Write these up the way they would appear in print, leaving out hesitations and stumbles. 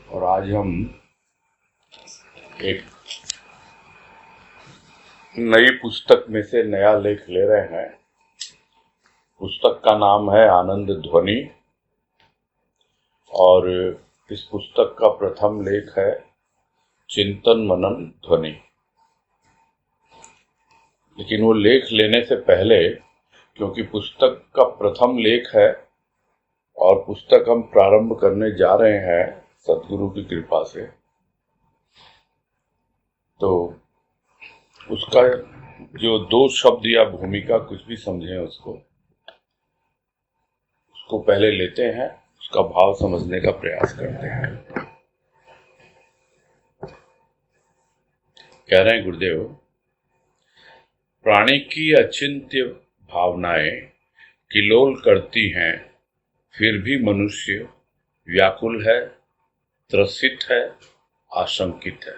और आज हम एक नई पुस्तक में से नया लेख ले रहे हैं। पुस्तक का नाम है आनंद ध्वनि और इस पुस्तक का प्रथम लेख है चिंतन मनन ध्वनि। लेकिन वो लेख लेने से पहले, क्योंकि पुस्तक का प्रथम लेख है और पुस्तक हम प्रारंभ करने जा रहे हैं सद्गुरु की कृपा से, तो उसका जो दो शब्द या भूमिका कुछ भी समझें उसको पहले लेते हैं, उसका भाव समझने का प्रयास करते हैं। कह रहे हैं गुरुदेव, प्राणी की अचिंत्य भावनाएं किलोल करती हैं, फिर भी मनुष्य व्याकुल है, त्रसित है, आशंकित है।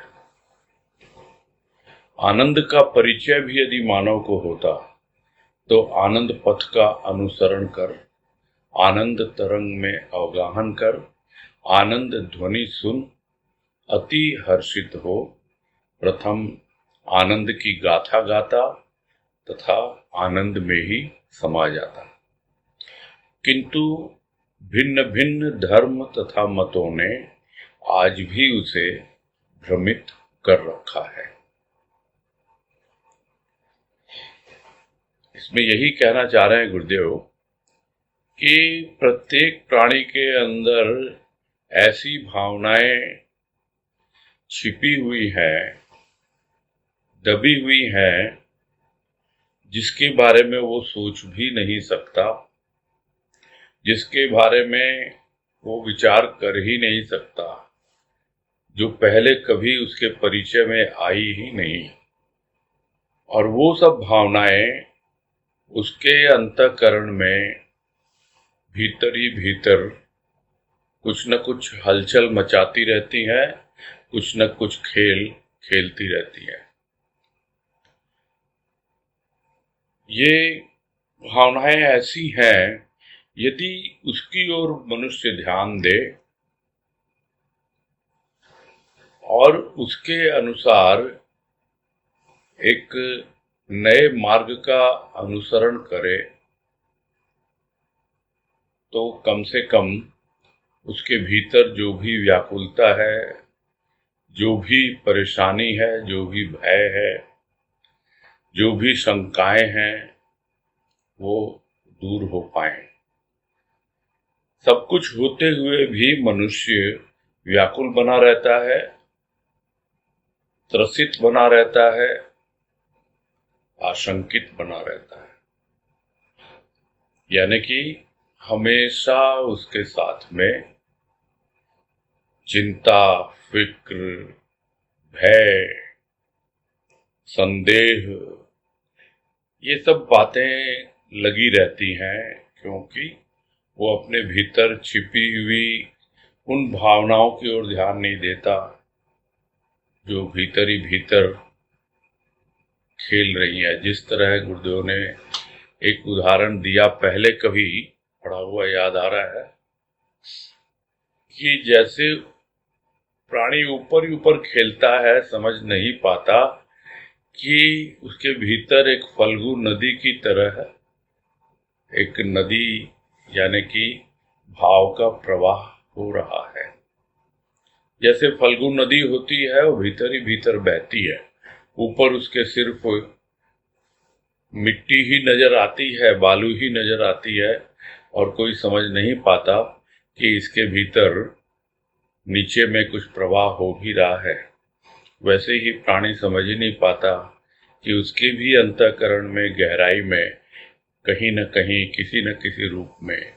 आनंद का परिचय भी यदि मानव को होता तो आनंद पथ का अनुसरण कर, आनंद तरंग में अवगाहन कर, आनंद ध्वनि सुन अति हर्षित हो, प्रथम आनंद की गाथा गाता तथा आनंद में ही समा जाता। किंतु भिन्न भिन्न धर्म तथा मतों ने आज भी उसे भ्रमित कर रखा है। इसमें यही कहना चाह रहे हैं गुरुदेव कि प्रत्येक प्राणी के अंदर ऐसी भावनाएं छिपी हुई हैं, दबी हुई हैं, जिसके बारे में वो सोच भी नहीं सकता, जिसके बारे में वो विचार कर ही नहीं सकता, जो पहले कभी उसके परिचय में आई ही नहीं। और वो सब भावनाएं उसके अंतःकरण में भीतर ही भीतर कुछ न कुछ हलचल मचाती रहती है, कुछ न कुछ खेल खेलती रहती है। ये भावनाएं ऐसी हैं, यदि उसकी ओर मनुष्य ध्यान दे और उसके अनुसार एक नए मार्ग का अनुसरण करे, तो कम से कम उसके भीतर जो भी व्याकुलता है, जो भी परेशानी है, जो भी भय है, जो भी शंकाएं हैं, वो दूर हो पाए। सब कुछ होते हुए भी मनुष्य व्याकुल बना रहता है, त्रसित बना रहता है, आशंकित बना रहता है। यानी कि हमेशा उसके साथ में चिंता, फिक्र, भय, संदेह, ये सब बातें लगी रहती हैं, क्योंकि वो अपने भीतर छिपी हुई उन भावनाओं की ओर ध्यान नहीं देता जो भीतर ही भीतर खेल रही है। जिस तरह गुरुदेव ने एक उदाहरण दिया, पहले कभी पढ़ा हुआ याद आ रहा है कि जैसे प्राणी ऊपर ही ऊपर खेलता है, समझ नहीं पाता कि उसके भीतर एक फल्गु नदी की तरह एक नदी यानी कि भाव का प्रवाह हो रहा है। जैसे फल्गु नदी होती है, वो भीतर ही भीतर बहती है, ऊपर उसके सिर्फ मिट्टी ही नजर आती है, बालू ही नजर आती है, और कोई समझ नहीं पाता कि इसके भीतर नीचे में कुछ प्रवाह हो भी रहा है। वैसे ही प्राणी समझ ही नहीं पाता कि उसके भी अंतःकरण में, गहराई में कहीं न कहीं, किसी न किसी रूप में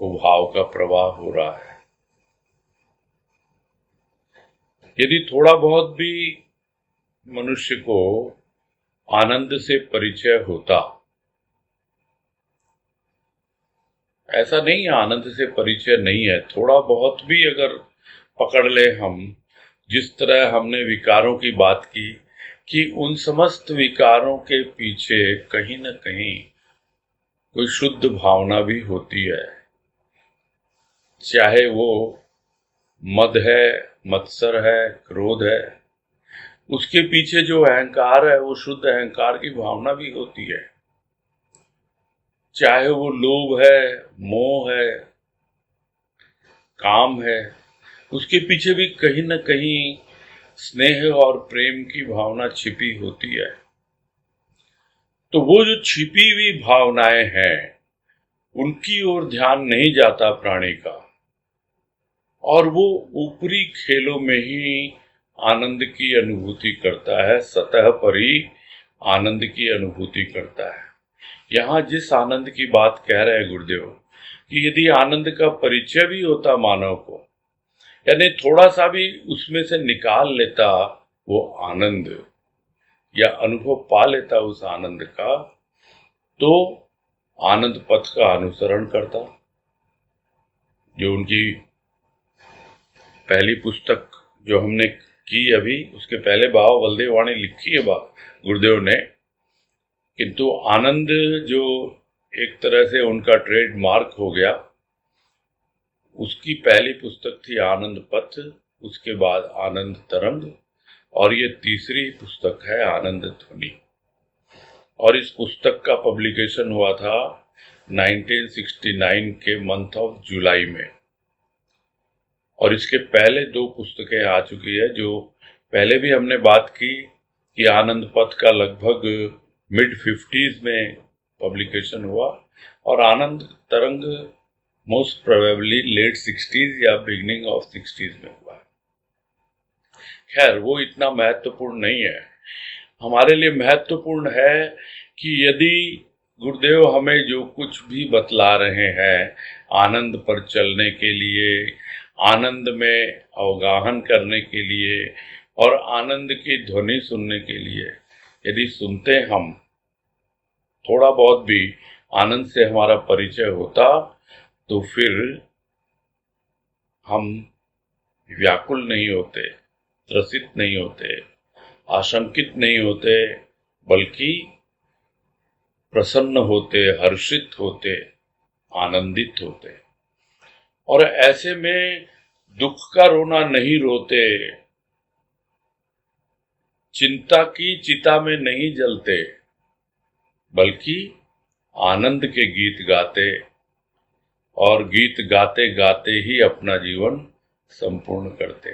वो भाव का प्रवाह हो रहा है। यदि थोड़ा बहुत भी मनुष्य को आनंद से परिचय होता, ऐसा नहीं है आनंद से परिचय नहीं है, थोड़ा बहुत भी अगर पकड़ ले हम, जिस तरह हमने विकारों की बात की कि उन समस्त विकारों के पीछे कहीं न कहीं कोई शुद्ध भावना भी होती है, चाहे वो मद है, मत्सर है, क्रोध है, उसके पीछे जो अहंकार है वो शुद्ध अहंकार की भावना भी होती है। चाहे वो लोभ है, मोह है, काम है, उसके पीछे भी कहीं न कहीं स्नेह और प्रेम की भावना छिपी होती है। तो वो जो छिपी हुई भावनाएं हैं उनकी ओर ध्यान नहीं जाता प्राणी का, और वो ऊपरी खेलों में ही आनंद की अनुभूति करता है, सतह पर ही आनंद की अनुभूति करता है। यहाँ जिस आनंद की बात कह रहे हैं गुरुदेव कि यदि आनंद का परिचय भी होता मानव को, यानी थोड़ा सा भी उसमें से निकाल लेता वो आनंद या अनुभव पा लेता उस आनंद का, तो आनंद पथ का अनुसरण करता। जो उनकी पहली पुस्तक जो हमने की अभी, उसके पहले बाबा बलदेव वाणी लिखी है गुरुदेव ने, किंतु आनंद जो एक तरह से उनका ट्रेडमार्क हो गया, उसकी पहली पुस्तक थी आनंद पथ, उसके बाद आनंद तरंग, और ये तीसरी पुस्तक है आनंद ध्वनि। और इस पुस्तक का पब्लिकेशन हुआ था 1969 के मंथ ऑफ जुलाई में। और इसके पहले दो पुस्तकें आ चुकी है, जो पहले भी हमने बात की कि आनंद पथ का लगभग मिड 50s में पब्लिकेशन हुआ, और आनंद तरंग मोस्ट प्रोबेबली लेट 60s या बिगिनिंग ऑफ 60s में हुआ। खैर वो इतना महत्वपूर्ण नहीं है। हमारे लिए महत्वपूर्ण है कि यदि गुरुदेव हमें जो कुछ भी बतला रहे हैं आनंद पर चलने के लिए, आनंद में अवगाहन करने के लिए और आनंद की ध्वनि सुनने के लिए, यदि सुनते हम, थोड़ा बहुत भी आनंद से हमारा परिचय होता, तो फिर हम व्याकुल नहीं होते, त्रसित नहीं होते, आशंकित नहीं होते, बल्कि प्रसन्न होते, हर्षित होते, आनंदित होते। और ऐसे में दुख का रोना नहीं रोते, चिंता की चिता में नहीं जलते, बल्कि आनंद के गीत गाते, और गीत गाते गाते ही अपना जीवन संपूर्ण करते।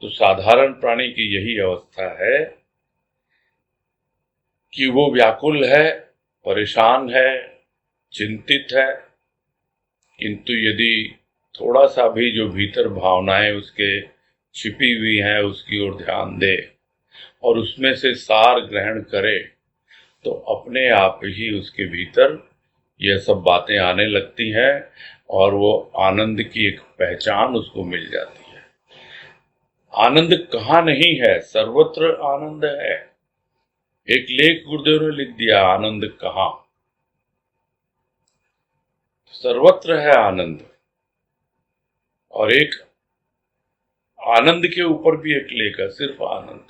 तो साधारण प्राणी की यही अवस्था है कि वो व्याकुल है, परेशान है, चिंतित है, किंतु यदि थोड़ा सा भी जो भीतर भावनाएं उसके छिपी हुई हैं उसकी ओर ध्यान दे और उसमें से सार ग्रहण करे, तो अपने आप ही उसके भीतर यह सब बातें आने लगती हैं और वो आनंद की एक पहचान उसको मिल जाती है। आनंद कहाँ नहीं है, सर्वत्र आनंद है। एक लेख गुरुदेव ने लिख दिया, आनंद कहाँ, सर्वत्र है आनंद। और एक आनंद के ऊपर भी एक लेख है, सिर्फ आनंद।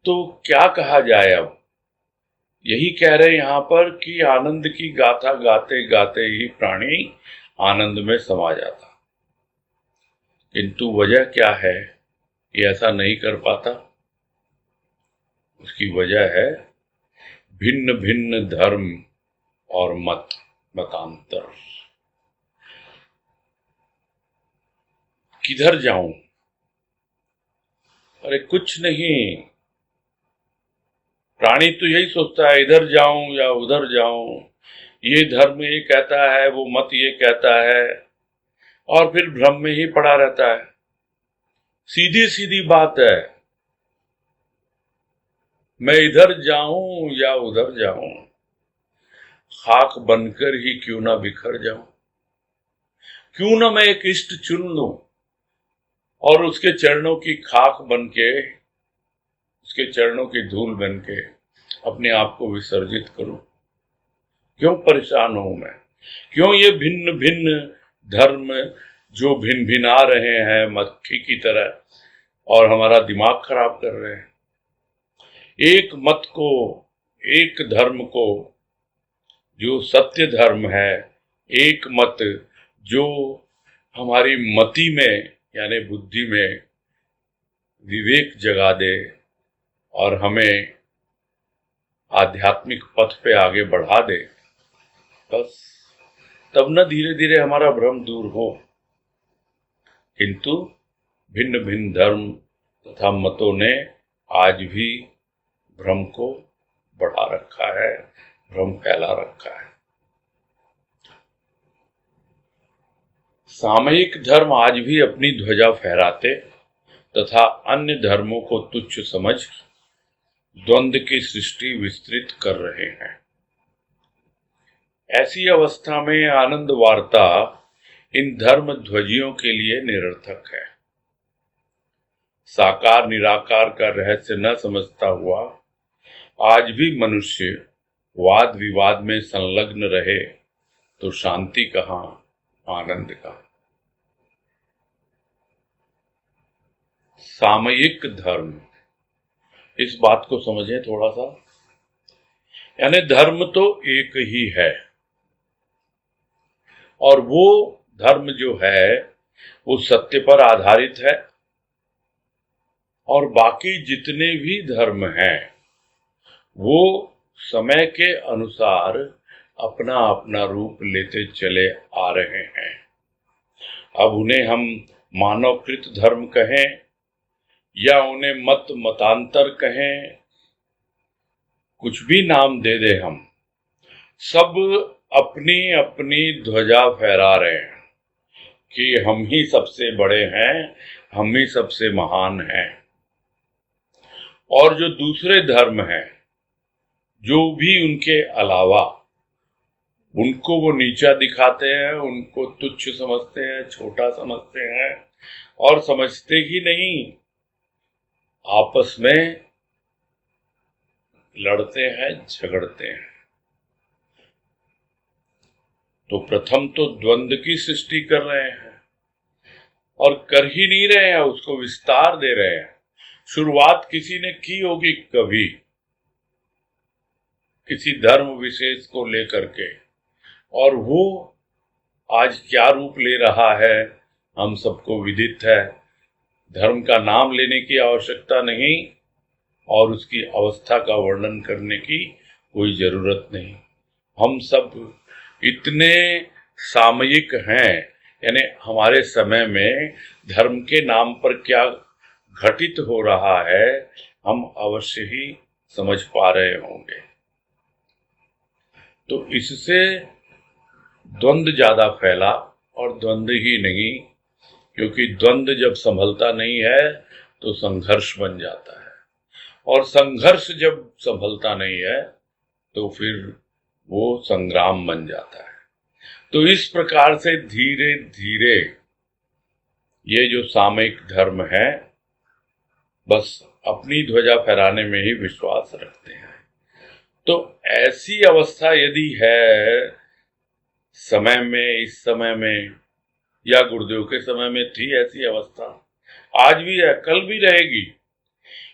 तो क्या कहा जाए अब, यही कह रहे यहां पर कि आनंद की गाथा गाते गाते ही प्राणी आनंद में समा जाता। किंतु वजह क्या है कि ऐसा नहीं कर पाता? उसकी वजह है भिन्न भिन्न धर्म और मतांतर। किधर जाऊं? अरे कुछ नहीं, प्राणी तो यही सोचता है इधर जाऊं या उधर जाऊं, ये धर्म ये कहता है, वो मत ये कहता है, और फिर भ्रम में ही पड़ा रहता है। सीधी सीधी बात है, मैं इधर जाऊं या उधर जाऊं, खाक बनकर ही क्यों ना बिखर जाऊं। क्यों ना मैं एक इष्ट चुन लूं और उसके चरणों की खाक बनके, उसके चरणों की धूल बनके अपने आप को विसर्जित करूं। क्यों परेशान हूं मैं? क्यों ये भिन्न भिन्न धर्म जो भिन्न भिन्न आ रहे हैं मक्खी की तरह और हमारा दिमाग खराब कर रहे हैं? एक मत को, एक धर्म को जो सत्य धर्म है, एक मत जो हमारी मति में यानी बुद्धि में विवेक जगा दे और हमें आध्यात्मिक पथ पे आगे बढ़ा दे, बस तब न धीरे धीरे हमारा भ्रम दूर हो। किंतु भिन्न भिन्न धर्म तथा मतों ने आज भी भ्रम को बढ़ा रखा है, भ्रम फैला रखा है। सामयिक धर्म आज भी अपनी ध्वजा फहराते तथा अन्य धर्मों को तुच्छ समझ द्वंद्व की सृष्टि विस्तृत कर रहे हैं। ऐसी अवस्था में आनंद वार्ता इन धर्म ध्वजियों के लिए निरर्थक है। साकार निराकार का रहस्य न समझता हुआ आज भी मनुष्य वाद विवाद में संलग्न रहे तो शांति कहाँ, आनंद कहाँ। सामयिक धर्म, इस बात को समझें थोड़ा सा। यानी धर्म तो एक ही है और वो धर्म जो है वो सत्य पर आधारित है और बाकी जितने भी धर्म हैं वो समय के अनुसार अपना अपना रूप लेते चले आ रहे हैं। अब उन्हें हम मानवकृत धर्म कहें या उन्हें मत मतांतर कहें, कुछ भी नाम दे दे, हम सब अपनी अपनी ध्वजा फहरा रहे हैं कि हम ही सबसे बड़े हैं, हम ही सबसे महान हैं। और जो दूसरे धर्म हैं, जो भी उनके अलावा, उनको वो नीचा दिखाते हैं, उनको तुच्छ समझते हैं, छोटा समझते हैं और समझते ही नहीं, आपस में लड़ते हैं, झगड़ते हैं। तो प्रथम तो द्वंद्व की सृष्टि कर रहे हैं और कर ही नहीं रहे हैं, उसको विस्तार दे रहे हैं। शुरुआत किसी ने की होगी कभी, किसी धर्म विशेष को लेकर के, और वो आज क्या रूप ले रहा है हम सबको विदित है। धर्म का नाम लेने की आवश्यकता नहीं और उसकी अवस्था का वर्णन करने की कोई जरूरत नहीं। हम सब इतने सामयिक हैं, यानी हमारे समय में धर्म के नाम पर क्या घटित हो रहा है हम अवश्य ही समझ पा रहे होंगे। तो इससे द्वंद्व ज्यादा फैला, और द्वंद्व ही नहीं, क्योंकि द्वंद्व जब संभलता नहीं है तो संघर्ष बन जाता है, और संघर्ष जब संभलता नहीं है तो फिर वो संग्राम बन जाता है। तो इस प्रकार से धीरे धीरे ये जो सामयिक धर्म है बस अपनी ध्वजा फहराने में ही विश्वास रखते हैं। तो ऐसी अवस्था यदि है समय में, इस समय में, या गुरुदेव के समय में थी ऐसी अवस्था, आज भी है, कल भी रहेगी,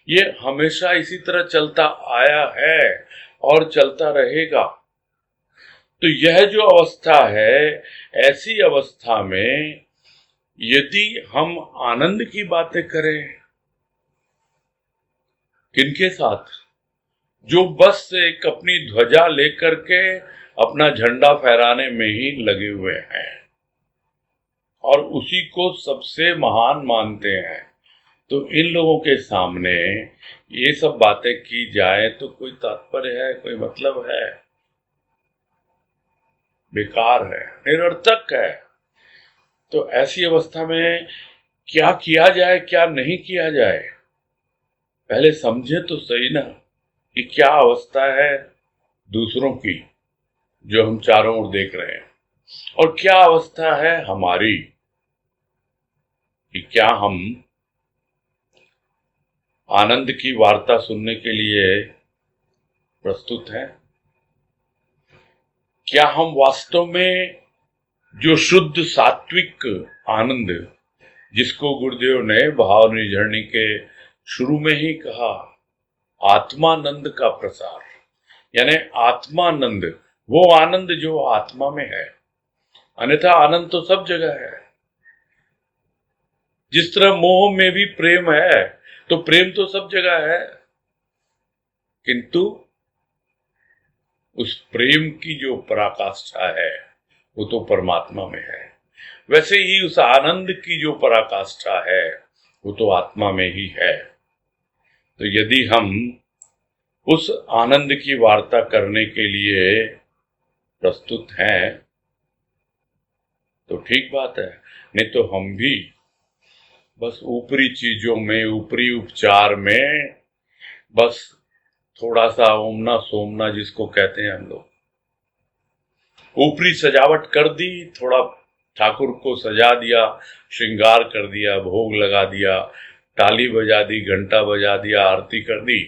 ये हमेशा इसी तरह चलता आया है और चलता रहेगा। तो यह जो अवस्था है, ऐसी अवस्था में यदि हम आनंद की बातें करें, किनके साथ? जो बस एक अपनी ध्वजा लेकर के अपना झंडा फहराने में ही लगे हुए हैं और उसी को सबसे महान मानते हैं। तो इन लोगों के सामने ये सब बातें की जाए तो कोई तात्पर्य है, कोई मतलब है? बेकार है, निरर्थक है। तो ऐसी अवस्था में क्या किया जाए, क्या नहीं किया जाए, पहले समझे तो सही ना कि क्या अवस्था है दूसरों की जो हम चारों ओर देख रहे हैं, और क्या अवस्था है हमारी कि क्या हम आनंद की वार्ता सुनने के लिए प्रस्तुत हैं। क्या हम वास्तव में जो शुद्ध सात्विक आनंद, जिसको गुरुदेव ने भाव निर्झरणी के शुरू में ही कहा, आत्मानंद का प्रसार, यानी आत्मानंद, वो आनंद जो आत्मा में है, अन्यथा आनंद तो सब जगह है, जिस तरह मोह में भी प्रेम है, तो प्रेम तो सब जगह है, किंतु उस प्रेम की जो पराकाष्ठा है वो तो परमात्मा में है। वैसे ही उस आनंद की जो पराकाष्ठा है वो तो आत्मा में ही है। तो यदि हम उस आनंद की वार्ता करने के लिए प्रस्तुत हैं तो ठीक बात है, नहीं तो हम भी बस ऊपरी चीजों में, ऊपरी उपचार में, बस थोड़ा सा ओमना सोमना जिसको कहते हैं हम लोग, ऊपरी सजावट कर दी, थोड़ा ठाकुर को सजा दिया, श्रृंगार कर दिया, भोग लगा दिया, ताली बजा दी, घंटा बजा दिया, आरती कर दी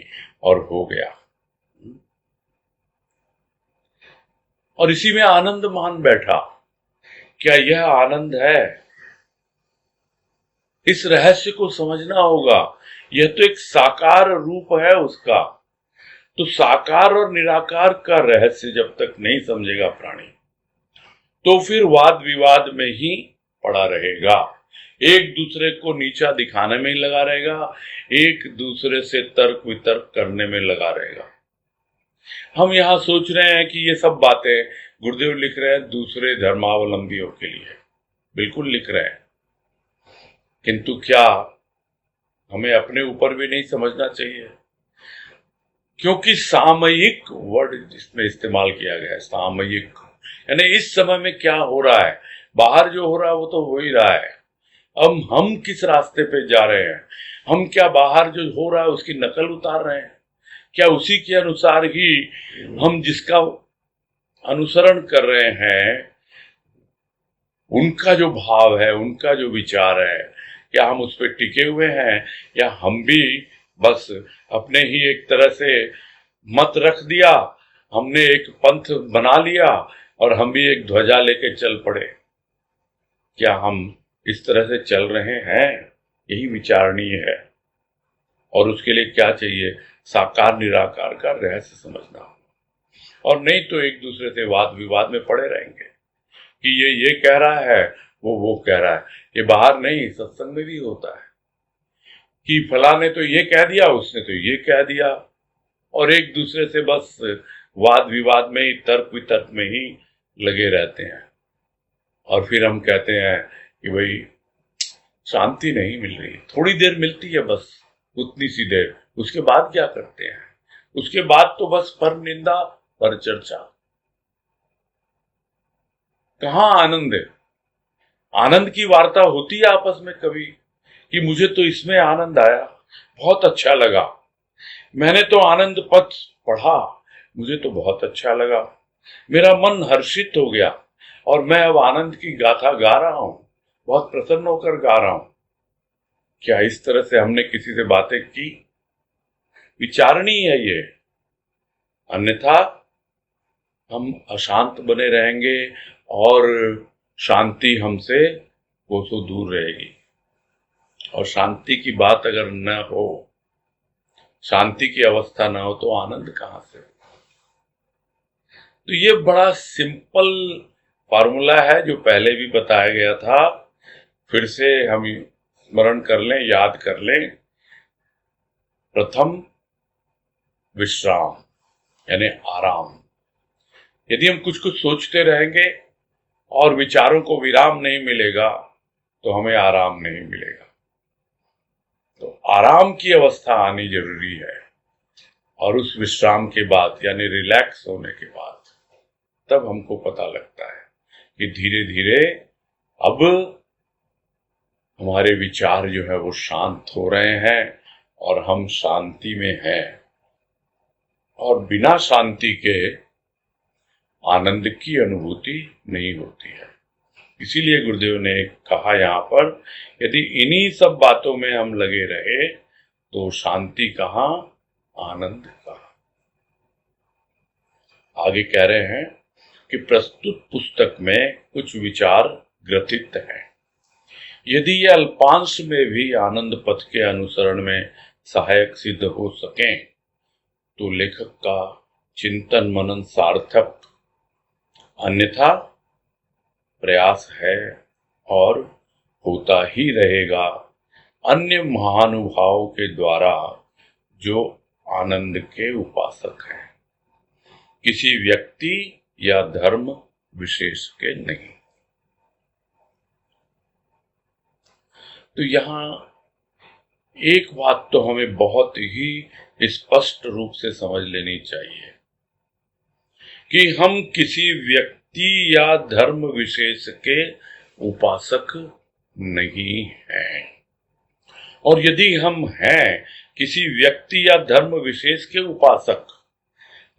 और हो गया, और इसी में आनंद मान बैठा। क्या यह आनंद है? इस रहस्य को समझना होगा। यह तो एक साकार रूप है उसका। तो साकार और निराकार का रहस्य जब तक नहीं समझेगा प्राणी, तो फिर वाद विवाद में ही पड़ा रहेगा, एक दूसरे को नीचा दिखाने में लगा रहेगा, एक दूसरे से तर्क वितर्क करने में लगा रहेगा। हम यहाँ सोच रहे हैं कि ये सब बातें गुरुदेव लिख रहे हैं दूसरे धर्मावलंबियों के लिए, बिल्कुल लिख रहे हैं, किंतु क्या हमें अपने ऊपर भी नहीं समझना चाहिए? क्योंकि सामयिक वर्ड इसमें इस्तेमाल किया गया है, सामयिक, यानी इस समय में क्या हो रहा है, बाहर जो हो रहा है वो तो हो ही रहा है। अब हम किस रास्ते पे जा रहे हैं? हम क्या बाहर जो हो रहा है उसकी नकल उतार रहे हैं? क्या उसी के अनुसार ही हम जिसका अनुसरण कर रहे हैं, उनका जो भाव है, उनका जो विचार है, क्या हम उस पर टिके हुए हैं, या हम भी बस अपने ही एक तरह से मत रख दिया, हमने एक पंथ बना लिया और हम भी एक ध्वजा लेके चल पड़े? क्या हम इस तरह से चल रहे हैं? यही विचारणीय है। और उसके लिए क्या चाहिए? साकार निराकार का रहस्य समझना, और नहीं तो एक दूसरे से वाद विवाद में पड़े रहेंगे कि ये कह रहा है, वो कह रहा है। ये बाहर नहीं, सत्संग में भी होता है कि फला ने तो ये कह दिया, उसने तो ये कह दिया, और एक दूसरे से बस वाद विवाद में ही, तर्क वितर्क में ही लगे रहते हैं। और फिर हम कहते हैं कि भाई शांति नहीं मिल रही, थोड़ी देर मिलती है बस, उतनी सी देर, उसके बाद क्या करते हैं? उसके बाद तो बस पर निंदा, पर चर्चा। कहाँ आनंद है? आनंद की वार्ता होती है आपस में कभी कि मुझे तो इसमें आनंद आया, बहुत अच्छा लगा, मैंने तो आनंद पथ पढ़ा, मुझे तो बहुत अच्छा लगा, मेरा मन हर्षित हो गया और मैं अब आनंद की गाथा गा रहा हूं, बहुत प्रसन्न होकर गा रहा हूं? क्या इस तरह से हमने किसी से बातें की? विचारणीय है ये, अन्यथा हम अशांत बने रहेंगे और शांति हमसे कोसों दूर रहेगी। और शांति की बात अगर न हो, शांति की अवस्था न हो, तो आनंद कहां से? तो ये बड़ा सिंपल फॉर्मूला है जो पहले भी बताया गया था, फिर से हम स्मरण कर लें, याद कर लें। प्रथम विश्राम यानी आराम। यदि हम कुछ कुछ सोचते रहेंगे और विचारों को विराम नहीं मिलेगा तो हमें आराम नहीं मिलेगा। तो आराम की अवस्था आनी जरूरी है, और उस विश्राम के बाद यानी रिलैक्स होने के बाद तब हमको पता लगता है कि धीरे धीरे अब हमारे विचार जो है वो शांत हो रहे हैं और हम शांति में हैं। और बिना शांति के आनंद की अनुभूति नहीं होती है। इसीलिए गुरुदेव ने कहा यहाँ पर, यदि इन्हीं सब बातों में हम लगे रहे तो शांति कहाँ, आनंद कहाँ। आगे कह रहे हैं कि प्रस्तुत पुस्तक में कुछ विचार ग्रथित हैं। यदि ये अल्पांश में भी आनंद पथ के अनुसरण में सहायक सिद्ध हो सकें तो लेखक का चिंतन मनन सार्थक, अन्यथा प्रयास है और होता ही रहेगा अन्य महानुभावों के द्वारा जो आनंद के उपासक हैं, किसी व्यक्ति या धर्म विशेष के नहीं। तो यहां एक बात तो हमें बहुत ही स्पष्ट रूप से समझ लेनी चाहिए कि हम किसी व्यक्ति या धर्म विशेष के उपासक नहीं हैं। और यदि हम हैं किसी व्यक्ति या धर्म विशेष के उपासक,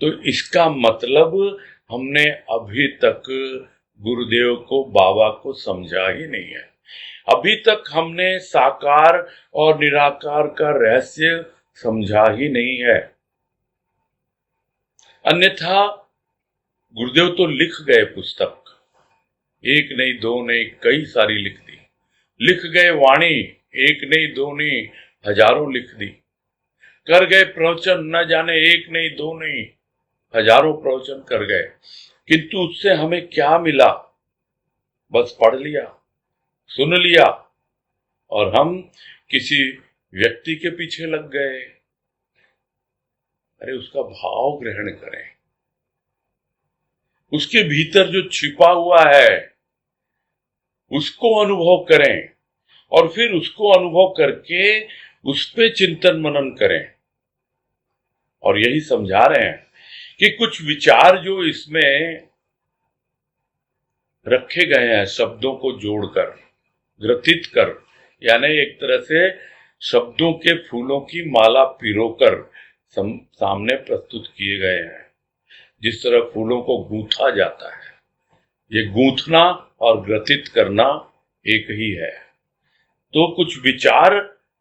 तो इसका मतलब हमने अभी तक गुरुदेव को, बाबा को समझा ही नहीं है। अभी तक हमने साकार और निराकार का रहस्य समझा ही नहीं है। अन्यथा गुरुदेव तो लिख गए पुस्तक, एक नहीं दो नहीं कई सारी लिख दी, लिख गए वाणी, एक नहीं दो नहीं हजारों लिख दी, कर गए प्रवचन, न जाने एक नहीं दो नहीं हजारों प्रवचन कर गए, किंतु उससे हमें क्या मिला? बस पढ़ लिया, सुन लिया और हम किसी व्यक्ति के पीछे लग गए। अरे उसका भाव ग्रहण करें, उसके भीतर जो छिपा हुआ है उसको अनुभव करें और फिर उसको अनुभव करके उस पे चिंतन मनन करें। और यही समझा रहे हैं कि कुछ विचार जो इसमें रखे गए हैं, शब्दों को जोड़कर, ग्रथित कर, यानी एक तरह से शब्दों के फूलों की माला पिरोकर सामने प्रस्तुत किए गए हैं। जिस तरह फूलों को गूंथा जाता है, ये गूंथना और ग्रथित करना एक ही है। तो कुछ विचार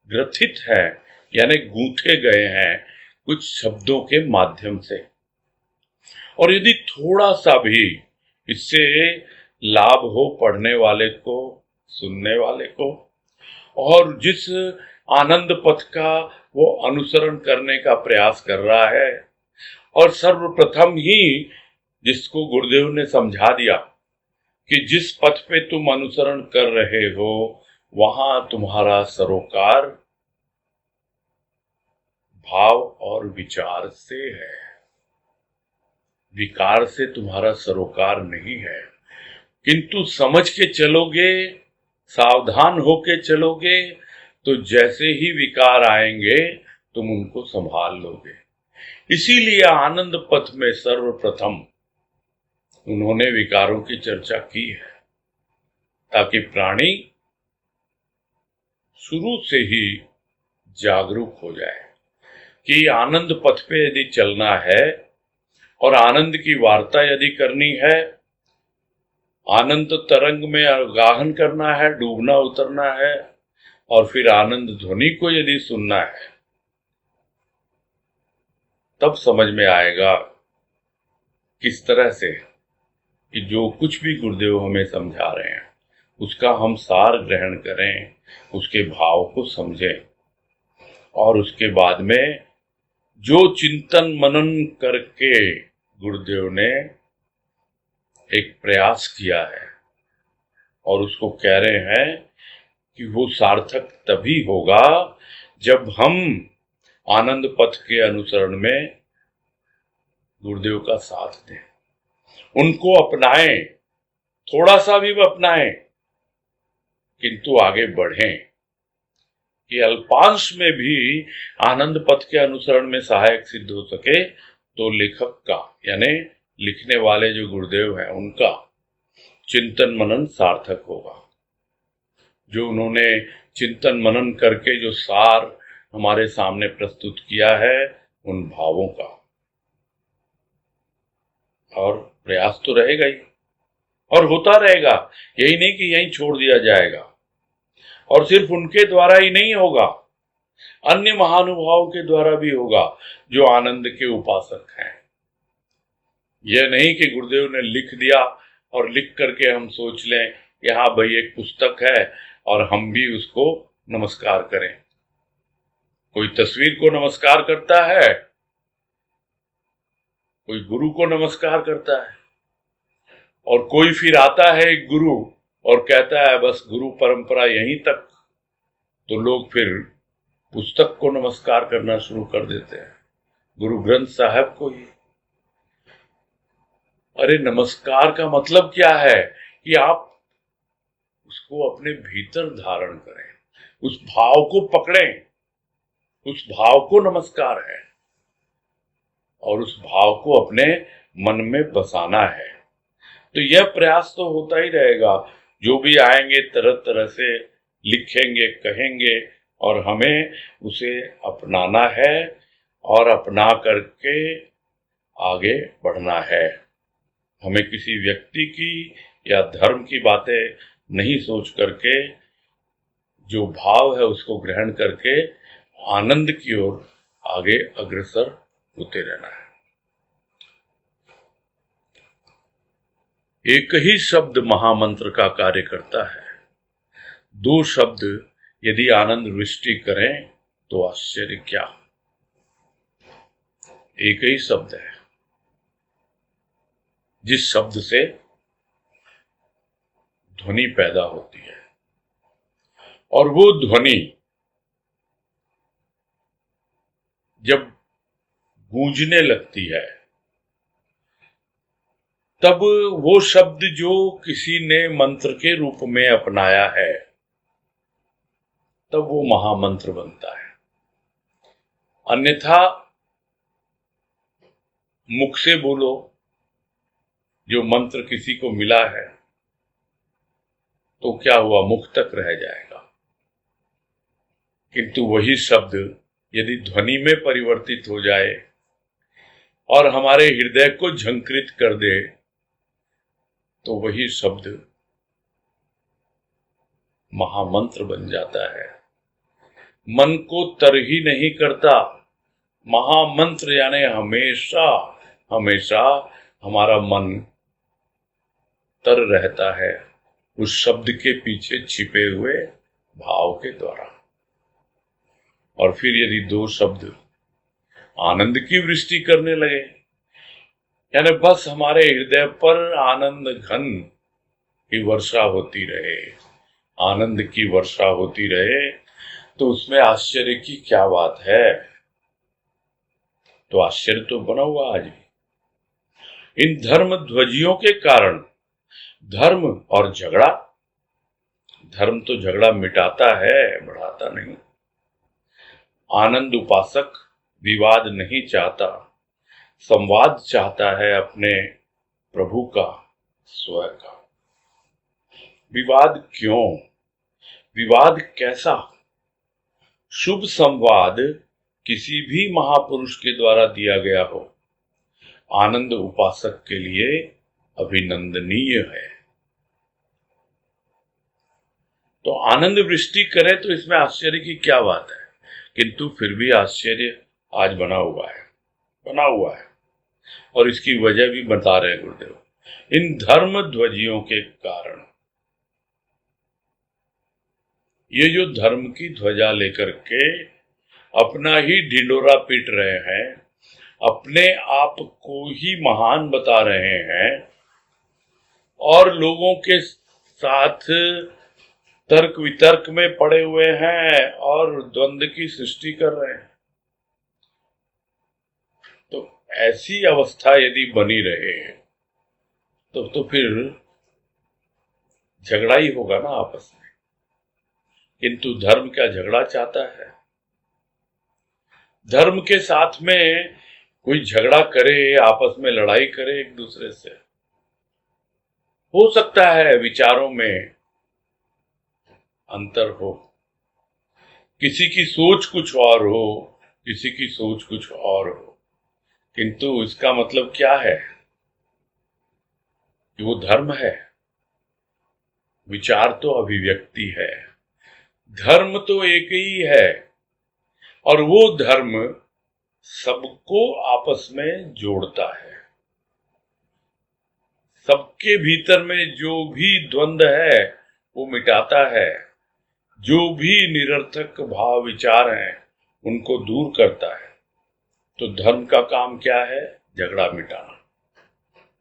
ग्रथित हैं, यानी गूंथे गए हैं कुछ शब्दों के माध्यम से। और यदि थोड़ा सा भी इससे लाभ हो पढ़ने वाले को, सुनने वाले को, और जिस आनंद पथ का वो अनुसरण करने का प्रयास कर रहा है, और सर्वप्रथम ही जिसको गुरुदेव ने समझा दिया कि जिस पथ पे तुम अनुसरण कर रहे हो वहां तुम्हारा सरोकार भाव और विचार से है, विकार से तुम्हारा सरोकार नहीं है। किंतु समझ के चलोगे, सावधान होके चलोगे, तो जैसे ही विकार आएंगे तुम उनको संभाल लोगे। इसीलिए आनंद पथ में सर्वप्रथम उन्होंने विकारों की चर्चा की है, ताकि प्राणी शुरू से ही जागरूक हो जाए कि आनंद पथ पे यदि चलना है और आनंद की वार्ता यदि करनी है, आनंद तरंग में गाहन करना है, डूबना उतरना है, और फिर आनंद ध्वनि को यदि सुनना है, तब समझ में आएगा किस तरह से कि जो कुछ भी गुरुदेव हमें समझा रहे हैं उसका हम सार ग्रहण करें, उसके भाव को समझें, और उसके बाद में जो चिंतन मनन करके गुरुदेव ने एक प्रयास किया है और उसको कह रहे हैं कि वो सार्थक तभी होगा जब हम आनंद पथ के अनुसरण में गुरुदेव का साथ दें, उनको अपनाएं, थोड़ा सा भी अपनाएं, किंतु आगे बढ़ें कि अल्पांश में भी आनंद पथ के अनुसरण में सहायक सिद्ध हो सके, तो लेखक का, यानी लिखने वाले जो गुरुदेव हैं उनका चिंतन मनन सार्थक होगा। जो उन्होंने चिंतन मनन करके जो सार हमारे सामने प्रस्तुत किया है उन भावों का, और प्रयास तो रहेगा ही और होता रहेगा। यही नहीं कि यहीं छोड़ दिया जाएगा, और सिर्फ उनके द्वारा ही नहीं होगा, अन्य महानुभावों के द्वारा भी होगा जो आनंद के उपासक हैं। यह नहीं कि गुरुदेव ने लिख दिया और लिख करके हम सोच लें यहाँ भाई एक पुस्तक है और हम भी उसको नमस्कार करें। कोई तस्वीर को नमस्कार करता है, कोई गुरु को नमस्कार करता है, और कोई फिर आता है एक गुरु और कहता है बस गुरु परंपरा यहीं तक। तो लोग फिर पुस्तक को नमस्कार करना शुरू कर देते हैं, गुरु ग्रंथ साहब को ही। अरे नमस्कार का मतलब क्या है कि आप उसको अपने भीतर धारण करें, उस भाव को पकड़ें, उस भाव को नमस्कार है और उस भाव को अपने मन में बसाना है। तो यह प्रयास तो होता ही रहेगा, जो भी आएंगे तरह तरह से लिखेंगे, कहेंगे, और हमें उसे अपनाना है और अपना करके आगे बढ़ना है। हमें किसी व्यक्ति की या धर्म की बातें नहीं सोच करके जो भाव है उसको ग्रहण करके आनंद की ओर आगे अग्रसर होते रहना है। एक ही शब्द महामंत्र का कार्य करता है। दो शब्द यदि आनंद वृष्टि करें तो आश्चर्य क्या। एक ही शब्द है जिस शब्द से ध्वनि पैदा होती है, और वो ध्वनि जब गूंजने लगती है तब वो शब्द जो किसी ने मंत्र के रूप में अपनाया है तब वो महामंत्र बनता है। अन्यथा मुख से बोलो जो मंत्र किसी को मिला है तो क्या हुआ, मुख तक रह जाएगा। किंतु वही शब्द यदि ध्वनि में परिवर्तित हो जाए और हमारे हृदय को झंकृत कर दे तो वही शब्द महामंत्र बन जाता है। मन को तर ही नहीं करता। महामंत्र यानी हमेशा हमेशा हमारा मन तर रहता है उस शब्द के पीछे छिपे हुए भाव के द्वारा। और फिर यदि दो शब्द आनंद की वृष्टि करने लगे, यानी बस हमारे हृदय पर आनंद घन की वर्षा होती रहे, आनंद की वर्षा होती रहे, तो उसमें आश्चर्य की क्या बात है। तो आश्चर्य तो बना हुआ आज भी। इन धर्म ध्वजियों के कारण धर्म और झगड़ा, धर्म तो झगड़ा मिटाता है, बढ़ाता नहीं। आनंद उपासक विवाद नहीं चाहता, संवाद चाहता है अपने प्रभु का, स्वयं का। विवाद क्यों, विवाद कैसा? शुभ संवाद किसी भी महापुरुष के द्वारा दिया गया हो आनंद उपासक के लिए अभिनंदनीय है। तो आनंद वृष्टि करे तो इसमें आश्चर्य की क्या बात है। किंतु फिर भी आश्चर्य आज बना हुआ है और इसकी वजह भी बता रहे हैं गुरुदेव। इन धर्म ध्वजियों के कारण ये जो धर्म की ध्वजा लेकर के अपना ही ढिंढोरा पीट रहे हैं, अपने आप को ही महान बता रहे हैं और लोगों के साथ तर्क वितर्क में पड़े हुए हैं और द्वंद्व की सृष्टि कर रहे हैं, तो ऐसी अवस्था यदि बनी रहे तो फिर झगड़ा ही होगा ना आपस में। किंतु धर्म क्या झगड़ा चाहता है? धर्म के साथ में कोई झगड़ा करे, आपस में लड़ाई करे एक दूसरे से, हो सकता है विचारों में अंतर हो, किसी की सोच कुछ और हो, किसी की सोच कुछ और हो, किंतु इसका मतलब क्या है कि वो धर्म है। विचार तो अभिव्यक्ति है, धर्म तो एक ही है और वो धर्म सबको आपस में जोड़ता है। सबके भीतर में जो भी द्वंद्व है वो मिटाता है, जो भी निरर्थक भाव विचार हैं उनको दूर करता है। तो धर्म का काम क्या है? झगड़ा मिटाना,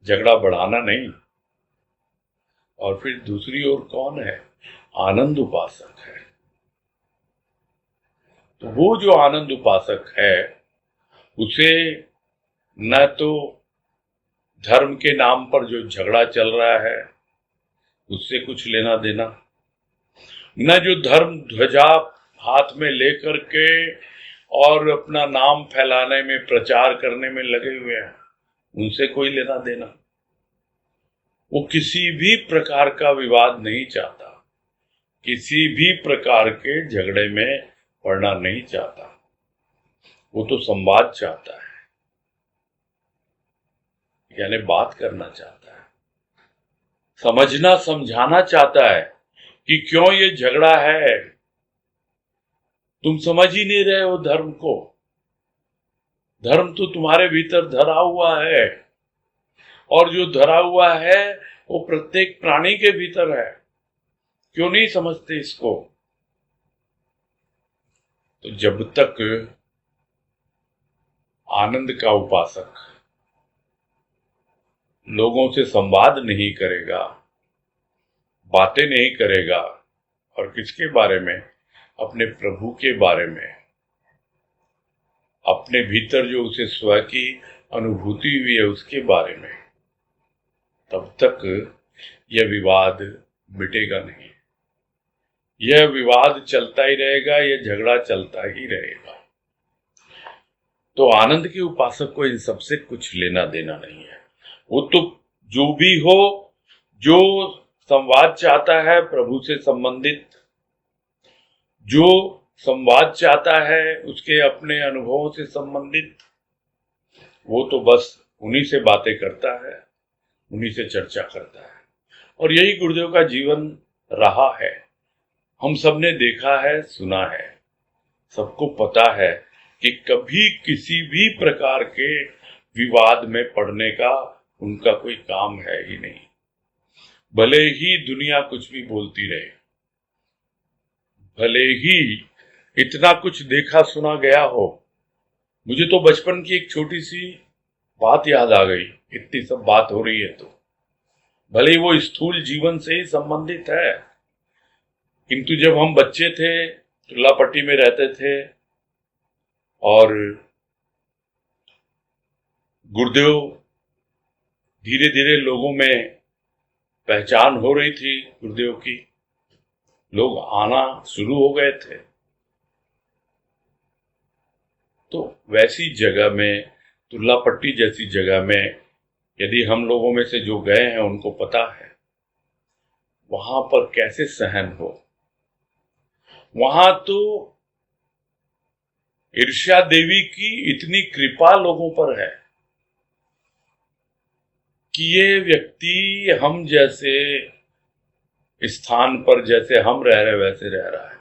झगड़ा बढ़ाना नहीं। और फिर दूसरी ओर कौन है? आनंद उपासक है। तो वो जो आनंद उपासक है उसे न तो धर्म के नाम पर जो झगड़ा चल रहा है उससे कुछ लेना देना, न जो धर्म ध्वजा हाथ में लेकर के और अपना नाम फैलाने में प्रचार करने में लगे हुए हैं उनसे कोई लेना देना। वो किसी भी प्रकार का विवाद नहीं चाहता, किसी भी प्रकार के झगड़े में पड़ना नहीं चाहता। वो तो संवाद चाहता है, यानी बात करना चाहता है, समझना समझाना चाहता है कि क्यों ये झगड़ा है। तुम समझ ही नहीं रहे हो धर्म को। धर्म तो तुम्हारे भीतर धरा हुआ है, और जो धरा हुआ है वो प्रत्येक प्राणी के भीतर है। क्यों नहीं समझते इसको? तो जब तक आनंद का उपासक लोगों से संवाद नहीं करेगा, बातें नहीं करेगा, और किसके बारे में? अपने प्रभु के बारे में, अपने भीतर जो उसे स्व की अनुभूति हुई है उसके बारे में, तब तक यह विवाद मिटेगा नहीं। यह विवाद चलता ही रहेगा, यह झगड़ा चलता ही रहेगा। तो आनंद के उपासक को इन सबसे कुछ लेना देना नहीं है। वो तो जो भी हो, जो संवाद चाहता है प्रभु से संबंधित, जो संवाद चाहता है उसके अपने अनुभवों से संबंधित, वो तो बस उन्हीं से बातें करता है, उन्हीं से चर्चा करता है। और यही गुरुदेव का जीवन रहा है। हम सबने देखा है, सुना है, सबको पता है कि कभी किसी भी प्रकार के विवाद में पड़ने का उनका कोई काम है ही नहीं। भले ही दुनिया कुछ भी बोलती रहे, भले ही इतना कुछ देखा सुना गया हो। मुझे तो बचपन की एक छोटी सी बात याद आ गई, इतनी सब बात हो रही है तो। भले ही वो स्थूल जीवन से ही संबंधित है, किंतु जब हम बच्चे थे, तुल्लापट्टी में रहते थे, और गुरुदेव धीरे धीरे लोगों में पहचान हो रही थी गुरुदेव की, लोग आना शुरू हो गए थे। तो वैसी जगह में, तुल्लापट्टी जैसी जगह में, यदि हम लोगों में से जो गए हैं उनको पता है वहां पर कैसे सहन हो। वहां तो ईर्ष्या देवी की इतनी कृपा लोगों पर है कि ये व्यक्ति हम जैसे स्थान पर जैसे हम रह रहे वैसे रह रहा है,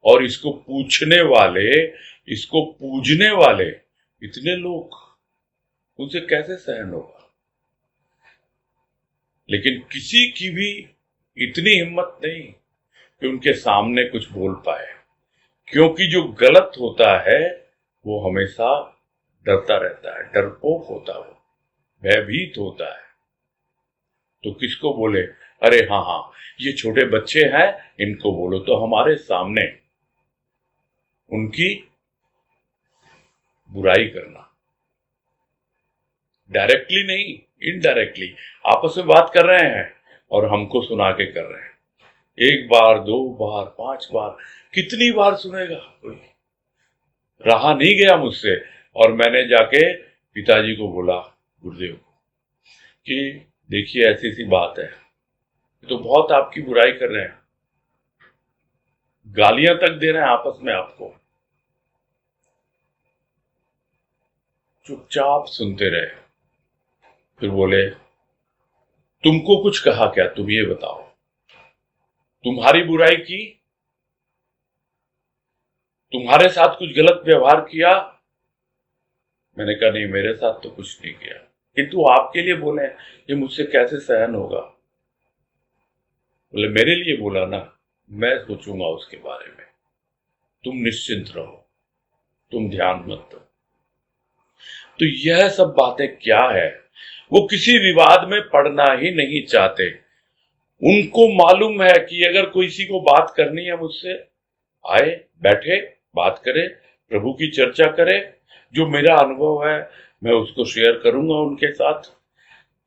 और इसको पूछने वाले, इसको पूजने वाले इतने लोग, उनसे कैसे सहन होगा। लेकिन किसी की भी इतनी हिम्मत नहीं कि उनके सामने कुछ बोल पाए, क्योंकि जो गलत होता है वो हमेशा डरता रहता है, डरपोक होता है, वो भयभीत होता है। तो किसको बोले? अरे हाँ हाँ, ये छोटे बच्चे हैं, इनको बोलो। तो हमारे सामने उनकी बुराई करना, डायरेक्टली नहीं, इनडायरेक्टली आपस में बात कर रहे हैं और हमको सुना के कर रहे हैं। एक बार, दो बार, 5 बार, कितनी बार सुनेगा कोई? रहा नहीं गया मुझसे, और मैंने जाके पिताजी को बोला, गुरुदेव को, कि देखिए ऐसी सी बात है, तो बहुत आपकी बुराई कर रहे हैं, गालियां तक दे रहे हैं आपस में आपको। चुपचाप सुनते रहे। फिर बोले, तुमको कुछ कहा क्या? तुम ये बताओ, तुम्हारी बुराई की, तुम्हारे साथ कुछ गलत व्यवहार किया? मैंने कहा नहीं, मेरे साथ तो कुछ नहीं किया, किंतु आपके लिए बोले, ये मुझसे कैसे सहन होगा? बोले मेरे लिए बोला ना, मैं सोचूंगा उसके बारे में, तुम निश्चिंत रहो, तुम ध्यान मत दो। तो यह सब बातें क्या है? वो किसी विवाद में पड़ना ही नहीं चाहते। उनको मालूम है कि अगर किसी को बात करनी है मुझसे, आए, बैठे, बात करें, प्रभु की चर्चा करें। जो मेरा अनुभव है मैं उसको शेयर करूंगा उनके साथ।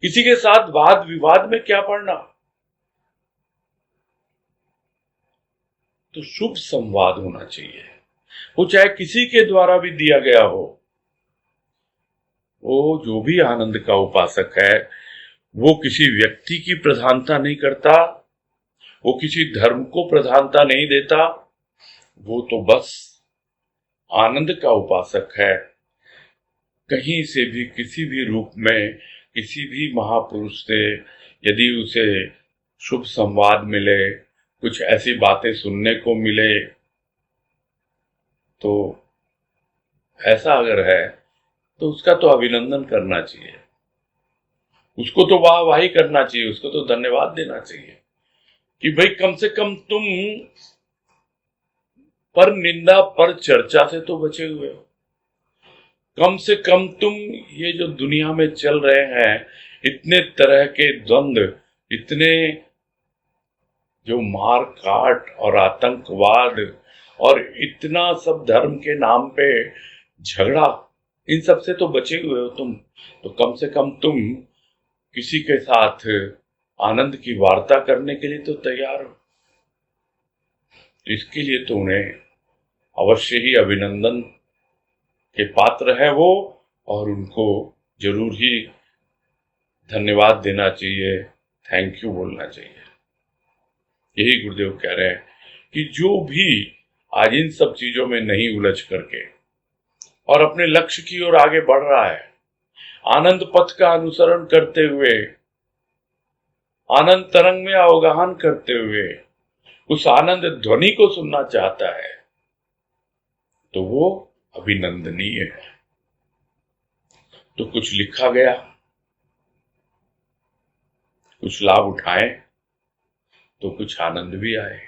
किसी के साथ वाद विवाद में क्या पड़ना। तो शुभ संवाद होना चाहिए, वो चाहे किसी के द्वारा भी दिया गया हो। वो जो भी आनंद का उपासक है वो किसी व्यक्ति की प्रधानता नहीं करता, वो किसी धर्म को प्रधानता नहीं देता, वो तो बस आनंद का उपासक है। कहीं से भी किसी भी रूप में किसी भी महापुरुष से यदि उसे शुभ संवाद मिले, कुछ ऐसी बातें सुनने को मिले, तो ऐसा अगर है तो उसका तो अभिनंदन करना चाहिए, उसको तो वाहवाही करना चाहिए, उसको तो धन्यवाद देना चाहिए कि भाई कम से कम तुम पर निंदा पर चर्चा से तो बचे हुए हो। कम से कम तुम ये जो दुनिया में चल रहे हैं इतने तरह के द्वंद्व, इतने जो मार काट और आतंकवाद और इतना सब धर्म के नाम पे झगड़ा, इन सब से तो बचे हुए हो तुम। तो कम से कम तुम किसी के साथ आनंद की वार्ता करने के लिए तो तैयार हो। इसके लिए तो उन्हें अवश्य ही अभिनंदन के पात्र है वो, और उनको जरूर ही धन्यवाद देना चाहिए, थैंक यू बोलना चाहिए। यही गुरुदेव कह रहे हैं कि जो भी आज इन सब चीजों में नहीं उलझ करके और अपने लक्ष्य की ओर आगे बढ़ रहा है, आनंद पथ का अनुसरण करते हुए, आनंद तरंग में अवगाहन करते हुए उस आनंद ध्वनि को सुनना चाहता है, तो वो अभिनंदनीय है। तो कुछ लिखा गया, कुछ लाभ उठाएं तो कुछ आनंद भी आए।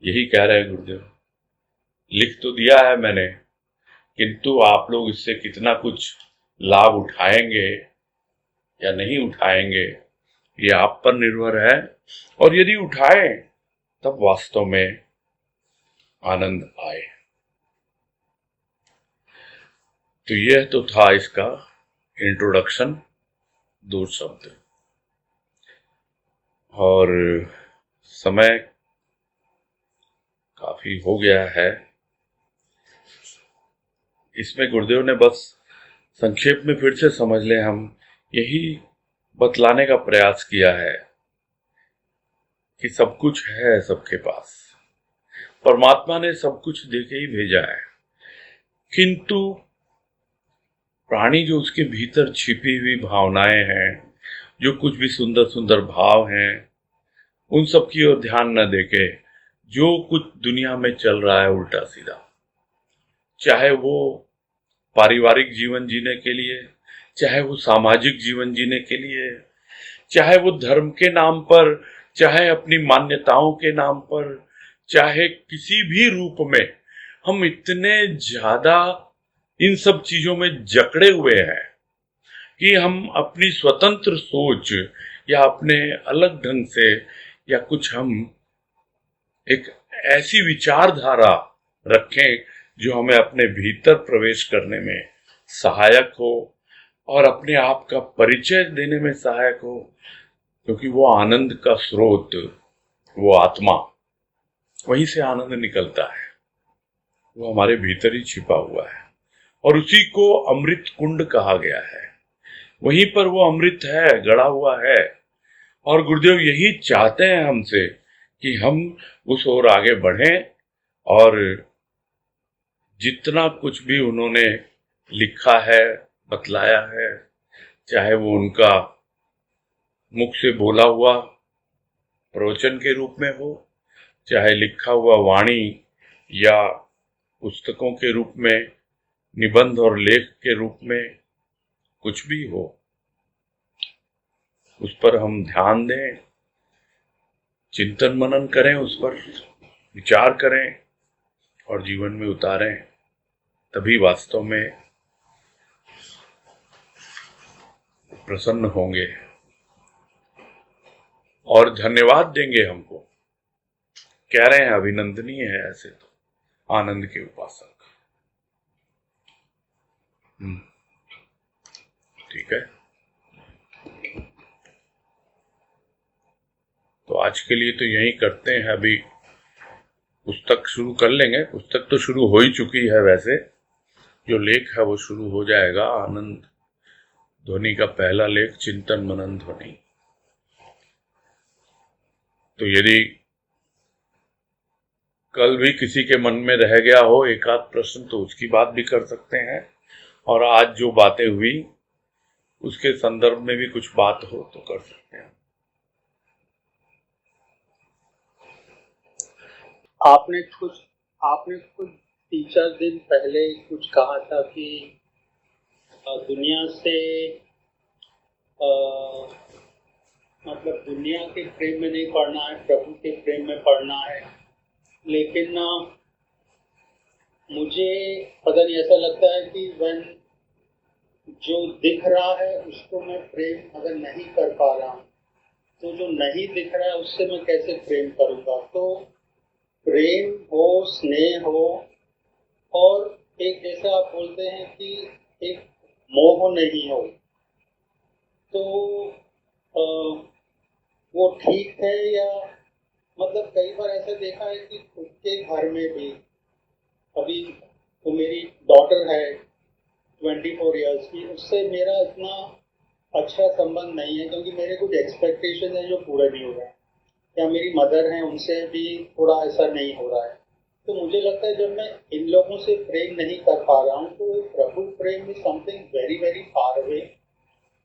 यही कह रहे हैं गुरुदेव। लिख तो दिया है मैंने, किंतु आप लोग इससे कितना कुछ लाभ उठाएंगे या नहीं उठाएंगे ये आप पर निर्भर है। और यदि उठाएं तब वास्तव में आनंद आए। तो यह तो था इसका इंट्रोडक्शन, 2 शब्द। और समय काफी हो गया है, इसमें गुरुदेव ने बस संक्षेप में फिर से समझ लें, हम यही बतलाने का प्रयास किया है कि सब कुछ है सबके पास, परमात्मा ने सब कुछ देके ही भेजा है, किंतु प्राणी जो उसके भीतर छिपी हुई भावनाएं हैं, जो कुछ भी सुंदर सुंदर भाव हैं, उन सब की ओर ध्यान न देके जो कुछ दुनिया में चल रहा है उल्टा सीधा, चाहे वो पारिवारिक जीवन जीने के लिए, चाहे वो सामाजिक जीवन जीने के लिए, चाहे वो धर्म के नाम पर, चाहे अपनी मान्यताओं के नाम पर, चाहे किसी भी रूप में, हम इतने ज्यादा इन सब चीजों में जकड़े हुए हैं कि हम अपनी स्वतंत्र सोच या अपने अलग ढंग से या कुछ हम एक ऐसी विचारधारा रखें जो हमें अपने भीतर प्रवेश करने में सहायक हो और अपने आप का परिचय देने में सहायक हो, क्योंकि वो आनंद का स्रोत, वो आत्मा, वहीं से आनंद निकलता है, वो हमारे भीतर ही छिपा हुआ है और उसी को अमृत कुंड कहा गया है। वहीं पर वो अमृत है, गड़ा हुआ है। और गुरुदेव यही चाहते हैं हमसे कि हम उस ओर आगे बढ़ें और जितना कुछ भी उन्होंने लिखा है, बतलाया है, चाहे वो उनका मुख से बोला हुआ प्रवचन के रूप में हो, चाहे लिखा हुआ वाणी या पुस्तकों के रूप में, निबंध और लेख के रूप में, कुछ भी हो, उस पर हम ध्यान दें, चिंतन मनन करें, उस पर विचार करें और जीवन में उतारें, तभी वास्तव में प्रसन्न होंगे और धन्यवाद देंगे हमको। कह रहे हैं अभिनंदनीय है ऐसे तो, आनंद के उपासक। ठीक है, तो आज के लिए तो यही करते हैं। अभी पुस्तक शुरू कर लेंगे। पुस्तक तो शुरू हो ही चुकी है, वैसे जो लेख है वो शुरू हो जाएगा। आनंद ध्वनि का पहला लेख, चिंतन मनन ध्वनि। तो यदि कल भी किसी के मन में रह गया हो एक आध प्रश्न, तो उसकी बात भी कर सकते हैं, और आज जो बातें हुई उसके संदर्भ में भी कुछ बात हो तो कर सकते हैं। आपने कुछ 3-4 दिन पहले कुछ कहा था कि दुनिया से मतलब दुनिया के प्रेम में नहीं पड़ना है, प्रभु के प्रेम में पड़ना है। लेकिन मुझे पता नहीं, ऐसा लगता है कि जो दिख रहा है उसको मैं प्रेम अगर नहीं कर पा रहा हूँ, तो जो नहीं दिख रहा है उससे मैं कैसे प्रेम करूँगा। तो प्रेम हो, स्नेह हो, और एक जैसा आप बोलते हैं कि एक मोह नहीं हो, तो वो ठीक है? या मतलब कई बार ऐसा देखा है कि खुद के घर में भी, अभी तो मेरी डॉटर है 24 इयर्स की, उससे मेरा इतना अच्छा संबंध नहीं है, क्योंकि मेरे कुछ एक्सपेक्टेशन है जो पूरे नहीं हो रहे हैं, या मेरी मदर हैं उनसे भी थोड़ा ऐसा नहीं हो रहा है। तो मुझे लगता है जब मैं इन लोगों से प्रेम नहीं कर पा रहा हूँ, तो प्रभु प्रेम is something very very far away.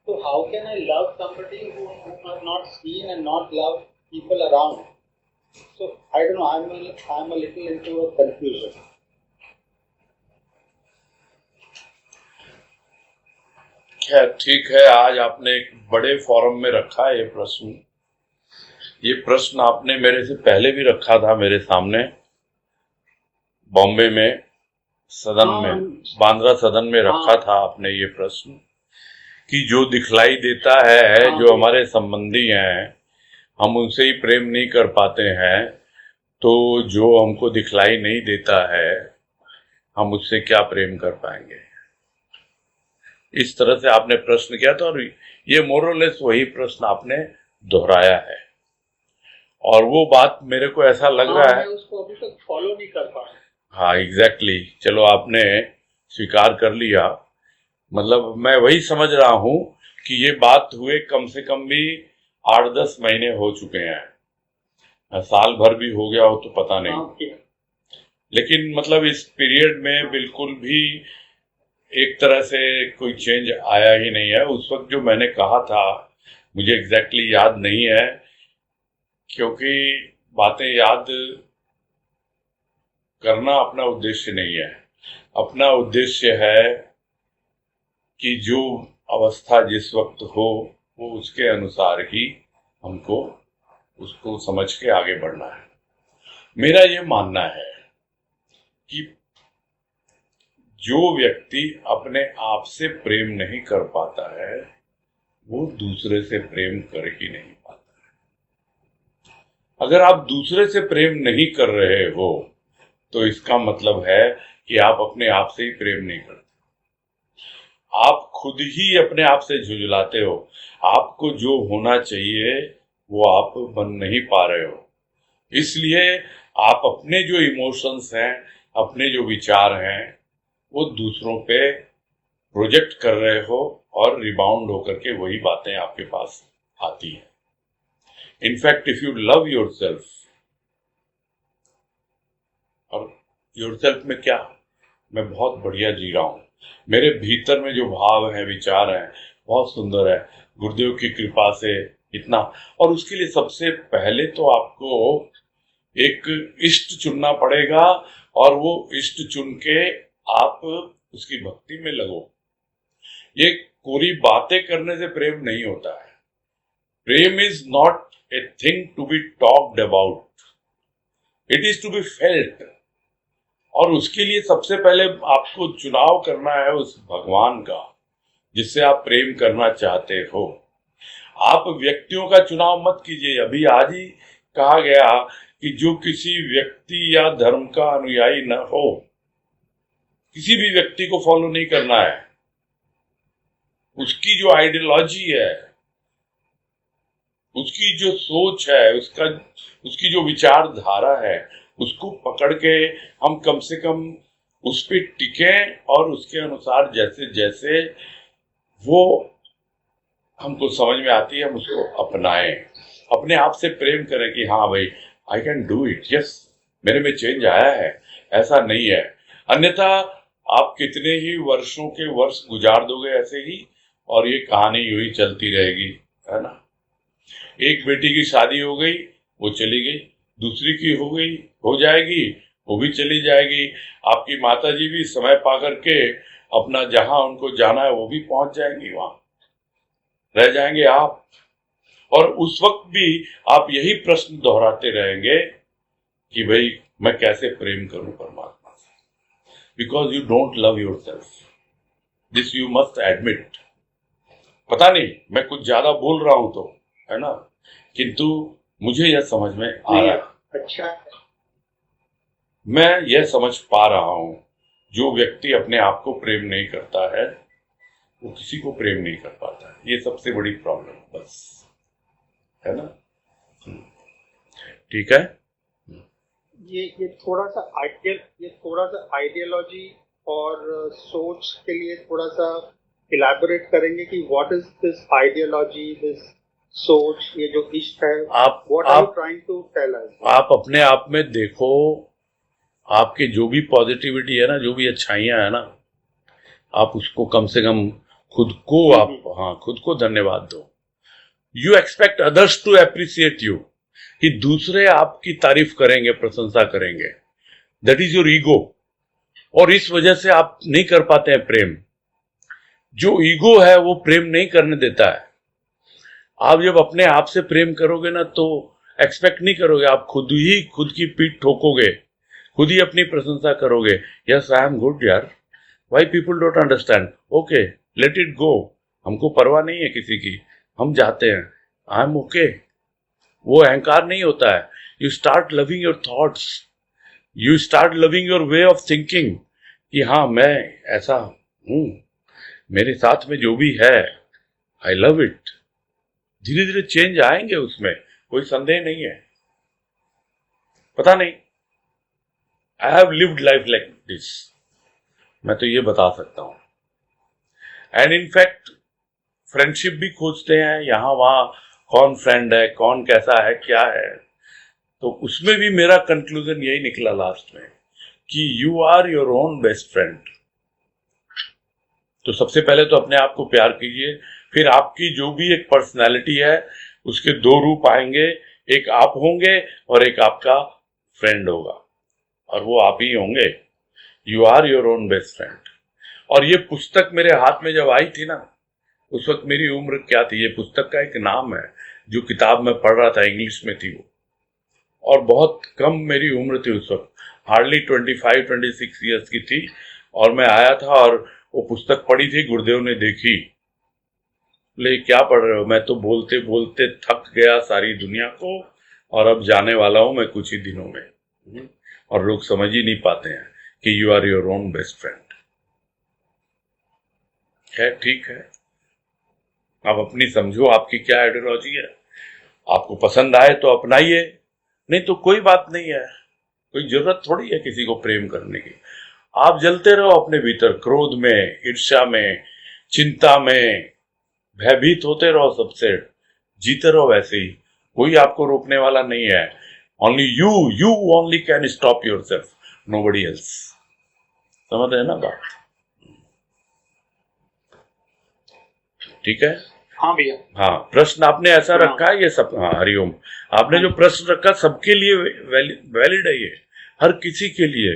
तो how can I love somebody who are not seen and not love people around? So I don't know, I'm a little into a confusion. खैर ठीक है, आज आपने एक बड़े फोरम में रखा है ये प्रश्न। ये प्रश्न आपने मेरे से पहले भी रखा था मेरे सामने, बॉम्बे में सदन में, बांद्रा सदन में रखा था आपने ये प्रश्न, कि जो दिखलाई देता है, जो हमारे संबंधी हैं, हम उनसे ही प्रेम नहीं कर पाते हैं, तो जो हमको दिखलाई नहीं देता है हम उससे क्या प्रेम कर पाएंगे। इस तरह से आपने प्रश्न किया था, और ये मोरलेस वही प्रश्न आपने दोहराया है, और वो बात मेरे को ऐसा लग रहा है, मैं उसको अभी तक फॉलो नहीं कर पाया। हाँ एग्जैक्टली, चलो आपने स्वीकार कर लिया। मतलब मैं वही समझ रहा हूं कि ये बात हुए कम से कम भी 8-10 महीने हो चुके हैं, साल भर भी हो गया हो तो पता नहीं। लेकिन मतलब इस पीरियड में बिल्कुल भी एक तरह से कोई चेंज आया ही नहीं है। उस वक्त जो मैंने कहा था मुझे एग्जैक्टली याद नहीं है, क्योंकि बातें याद करना अपना उद्देश्य नहीं है। अपना उद्देश्य है कि जो अवस्था जिस वक्त हो वो उसके अनुसार ही हमको उसको समझ के आगे बढ़ना है। मेरा ये मानना है कि जो व्यक्ति अपने आप से प्रेम नहीं कर पाता है वो दूसरे से प्रेम कर ही नहीं पाता है। अगर आप दूसरे से प्रेम नहीं कर रहे हो तो इसका मतलब है कि आप अपने आप से ही प्रेम नहीं करते। आप खुद ही अपने आप से झुंझलाते हो। आपको जो होना चाहिए वो आप बन नहीं पा रहे हो, इसलिए आप अपने जो इमोशंस हैं, अपने जो विचार हैं, वो दूसरों पे प्रोजेक्ट कर रहे हो, और रिबाउंड होकर के वही बातें आपके पास आती हैं। In fact if you love yourself, और योरसेल्फ में क्या, मैं बहुत बढ़िया जी रहा हूँ, मेरे भीतर में जो भाव है, विचार हैं, बहुत सुंदर है, गुरुदेव की कृपा से इतना। और उसके लिए सबसे पहले तो आपको एक इष्ट चुनना पड़ेगा, और वो इष्ट चुन के आप उसकी भक्ति में लगो। ये पूरी बातें करने से प्रेम नहीं होता है। प्रेम is not a thing to be talked about, it is to be felt. और उसके लिए सबसे पहले आपको चुनाव करना है उस भगवान का जिससे आप प्रेम करना चाहते हो। आप व्यक्तियों का चुनाव मत कीजिए। अभी आज ही कहा गया कि जो किसी व्यक्ति या धर्म का अनुयायी न हो, किसी भी व्यक्ति को फॉलो नहीं करना है, उसकी जो आइडियोलॉजी है, उसकी जो सोच है, उसकी जो विचारधारा है, उसको पकड़ के हम कम से कम उस पे टिकें और उसके अनुसार जैसे जैसे वो हमको समझ में आती है हम उसको अपनाएं, अपने आप से प्रेम करें कि हाँ भाई I can do it, yes मेरे में चेंज आया है, ऐसा नहीं है। अन्यथा आप कितने ही वर्षों के वर्ष गुजार दोगे ऐसे ही, और ये कहानी यूं ही चलती रहेगी, है ना। एक बेटी की शादी हो गई, वो चली गई, दूसरी की हो गई, हो जाएगी, वो भी चली जाएगी। आपकी माता जी भी समय पा करके अपना जहां उनको जाना है वो भी पहुंच जाएंगी, वहां रह जाएंगे आप। और उस वक्त भी आप यही प्रश्न दोहराते रहेंगे कि भाई मैं कैसे प्रेम करूं परमात्मा से, because you don't love your self, this you must admit. पता नहीं मैं कुछ ज्यादा बोल रहा हूं तो, है ना, किंतु मुझे यह समझ में आ रहा है, अच्छा मैं यह समझ पा रहा हूं, जो व्यक्ति अपने आप को प्रेम नहीं करता है वो किसी को प्रेम नहीं कर पाता है। ये सबसे बड़ी प्रॉब्लम बस, है ना। ठीक है। ये थोड़ा सा आइडियोलॉजी और सोच के लिए थोड़ा सा इलैबोरेट करेंगे कि what is this ideology, this सोच, ये जो इश्क है, what are you trying to tell us? आप अपने आप में देखो, आपके जो भी पॉजिटिविटी है ना, जो भी अच्छाइयां है ना, आप उसको कम से कम खुद को धन्यवाद दो। You expect others to appreciate you, कि दूसरे आपकी तारीफ करेंगे, प्रशंसा करेंगे, दैट इज योर ईगो। और इस वजह से आप नहीं कर पाते हैं प्रेम। जो ईगो है वो प्रेम नहीं करने देता है। आप जब अपने आप से प्रेम करोगे ना तो एक्सपेक्ट नहीं करोगे, आप खुद की पीठ ठोकोगे, खुद ही अपनी प्रशंसा करोगे, यस आई एम गुड यार, why people don't understand, okay let it go, हमको परवाह नहीं है किसी की, हम जाते हैं, आई एम ओके। वो अहंकार नहीं होता है। You start loving your thoughts, you start loving your way of thinking, कि हाँ मैं ऐसा हूं, मेरे साथ में जो भी है आई लव इट। धीरे धीरे चेंज आएंगे उसमें, कोई संदेह नहीं है। पता नहीं, I have lived life like this, मैं तो ये बता सकता हूं। एंड इनफैक्ट फ्रेंडशिप भी खोजते हैं यहां वहां, कौन फ्रेंड है, कौन कैसा है, क्या है, तो उसमें भी मेरा कंक्लूजन यही निकला लास्ट में कि you are your own best friend. तो सबसे पहले तो अपने आप को प्यार कीजिए, फिर आपकी जो भी एक पर्सनैलिटी है उसके दो रूप आएंगे, एक आप होंगे और एक आपका फ्रेंड होगा, और वो आप ही होंगे। You are your own best friend. और ये पुस्तक मेरे हाथ में जब आई थी ना, उस वक्त मेरी उम्र क्या थी, ये पुस्तक का एक नाम है, जो किताब में पढ़ रहा था इंग्लिश में थी वो, और बहुत कम मेरी उम्र थी उस वक्त, हार्डली 25-26 ईयर्स की थी। और मैं आया था और वो पुस्तक पढ़ी थी, गुरुदेव ने देखी, ले क्या पढ़ रहे हो, मैं तो बोलते बोलते थक गया सारी दुनिया को, और अब जाने वाला हूं मैं कुछ ही दिनों में। और लोग समझ ही नहीं पाते हैं कि you are your own best friend. है ठीक है, आप अपनी समझो आपकी क्या आइडियोलॉजी है, आपको पसंद आए तो अपनाइए, नहीं तो कोई बात नहीं है, कोई जरूरत थोड़ी है किसी को प्रेम करने की। आप जलते रहो अपने भीतर, क्रोध में, ईर्ष्या में, चिंता में, भयभीत होते रहो सबसे, जीते रहो वैसे ही, कोई आपको रोकने वाला नहीं है। Only you only can stop yourself, nobody else. समझ रहे ना बात? ठीक है। हाँ भैया। हाँ, प्रश्न आपने ऐसा रखा है ये सब, हाँ हरिओम, आपने जो प्रश्न रखा सबके लिए वैलिड है, ये हर किसी के लिए,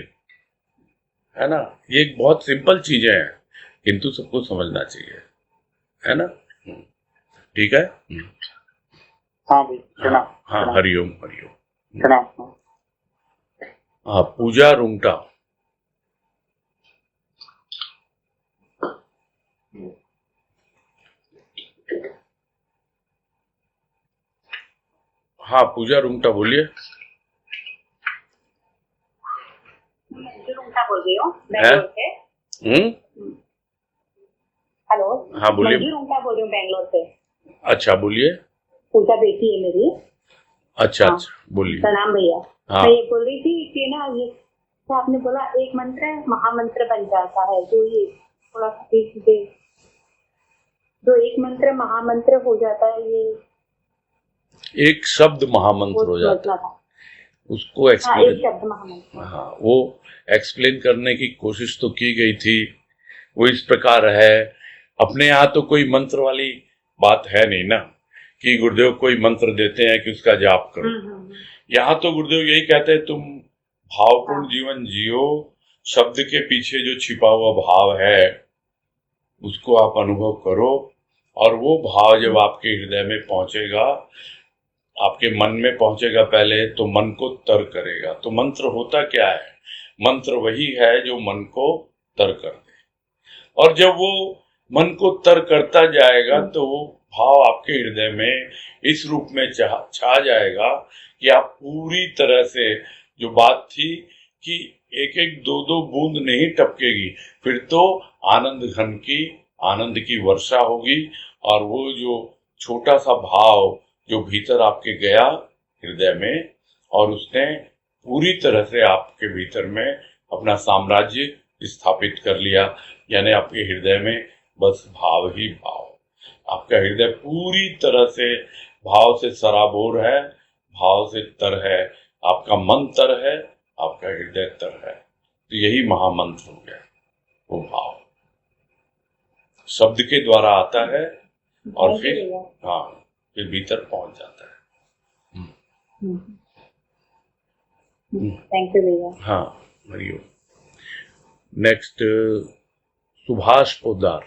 है ना। ये एक बहुत सिंपल चीजें हैं, किंतु सबको समझना चाहिए, है ना। ठीक है। हाँ भैया। हाँ हरिओम हरिओम। प्रणाम। हाँ पूजा रुंगटा। हाँ पूजा रुंगटा बोलिए। मंजू रुंगटा बोल रही हूँ हैं? बैंगलोर से। हम्म। हेलो। हाँ बोलिए। मंजू रुंगटा बोल रही हूँ बैंगलोर से। अच्छा बोलिए। पूजा बेटी है मेरी। अच्छा हाँ। अच्छा बोलिए। प्रणाम भैया। हाँ। मैं ये बोल रही थी कि ना तो आपने बोला एक मंत्र महामंत्र बन जाता है, जो ये थोड़ा सा देख दे, जो एक मंत्र महामंत्र हो जाता है, ये एक शब्द महामंत्र वो हो जाता समझना है, था। उसको हाँ, एक एक्सप्लेन, शब्द महामंत्र। हाँ वो एक्सप्लेन करने की कोशिश तो की गई थी। वो इस प्रकार है, अपने यहाँ तो कोई मंत्र वाली बात है नहीं ना कि गुरुदेव कोई मंत्र देते हैं कि उसका जाप करो। यहाँ तो गुरुदेव यही कहते हैं तुम भावपूर्ण हाँ। जीवन जियो, शब्द के पीछे जो छिपा हुआ भाव है उसको आप अनुभव करो, और वो भाव जब आपके हृदय में पहुंचेगा, आपके मन में पहुंचेगा पहले, तो मन को तर करेगा। तो मंत्र होता क्या है? मंत्र वही है जो मन को तर कर दे, और जब वो मन को तर करता जाएगा तो वो भाव आपके हृदय में इस रूप में छा जाएगा कि आप पूरी तरह से, जो बात थी कि एक एक दो दो बूंद नहीं टपकेगी, फिर तो आनंद की वर्षा होगी, और वो जो छोटा सा भाव जो भीतर आपके गया हृदय में, और उसने पूरी तरह से आपके भीतर में अपना साम्राज्य स्थापित कर लिया। यानी आपके हृदय में बस भाव ही भाव, आपका हृदय पूरी तरह से भाव से सराबोर है, भाव से तर है, आपका मन तर है, आपका हृदय तर है। तो यही महामंत्र हो गया। वो भाव शब्द के द्वारा आता है और फिर हाँ फिर भीतर पहुंच जाता है। थैंक यू भैया। हाँ हरिओम। नेक्स्ट सुभाष पोदार।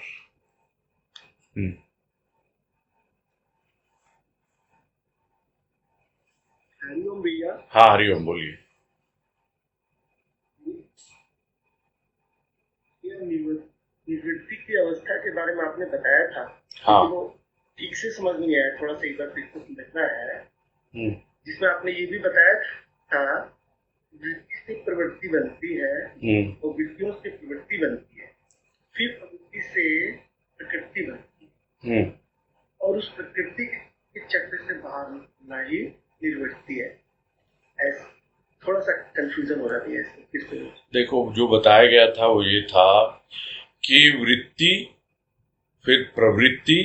हरिओम भैया। हाँ हरिओम बोलिए। निवृत्ति की अवस्था के बारे में आपने बताया था। हाँ। वो ठीक से समझ नहीं आया, थोड़ा सा एक बार फिर से समझना है। जिसमें आपने ये भी बताया था वृत्ति से प्रवृत्ति बनती है और वृत्तियों से प्रवृत्ति बनती है, फिर प्रवृत्ति से प्रकृति बनती है, और उस प्रकृति के चक्र से बाहर निकलना ही निवृत्ति है। ऐसा थोड़ा सा कंफ्यूजन हो रहा है। देखो जो बताया गया था वो ये था कि वृत्ति, फिर प्रवृत्ति,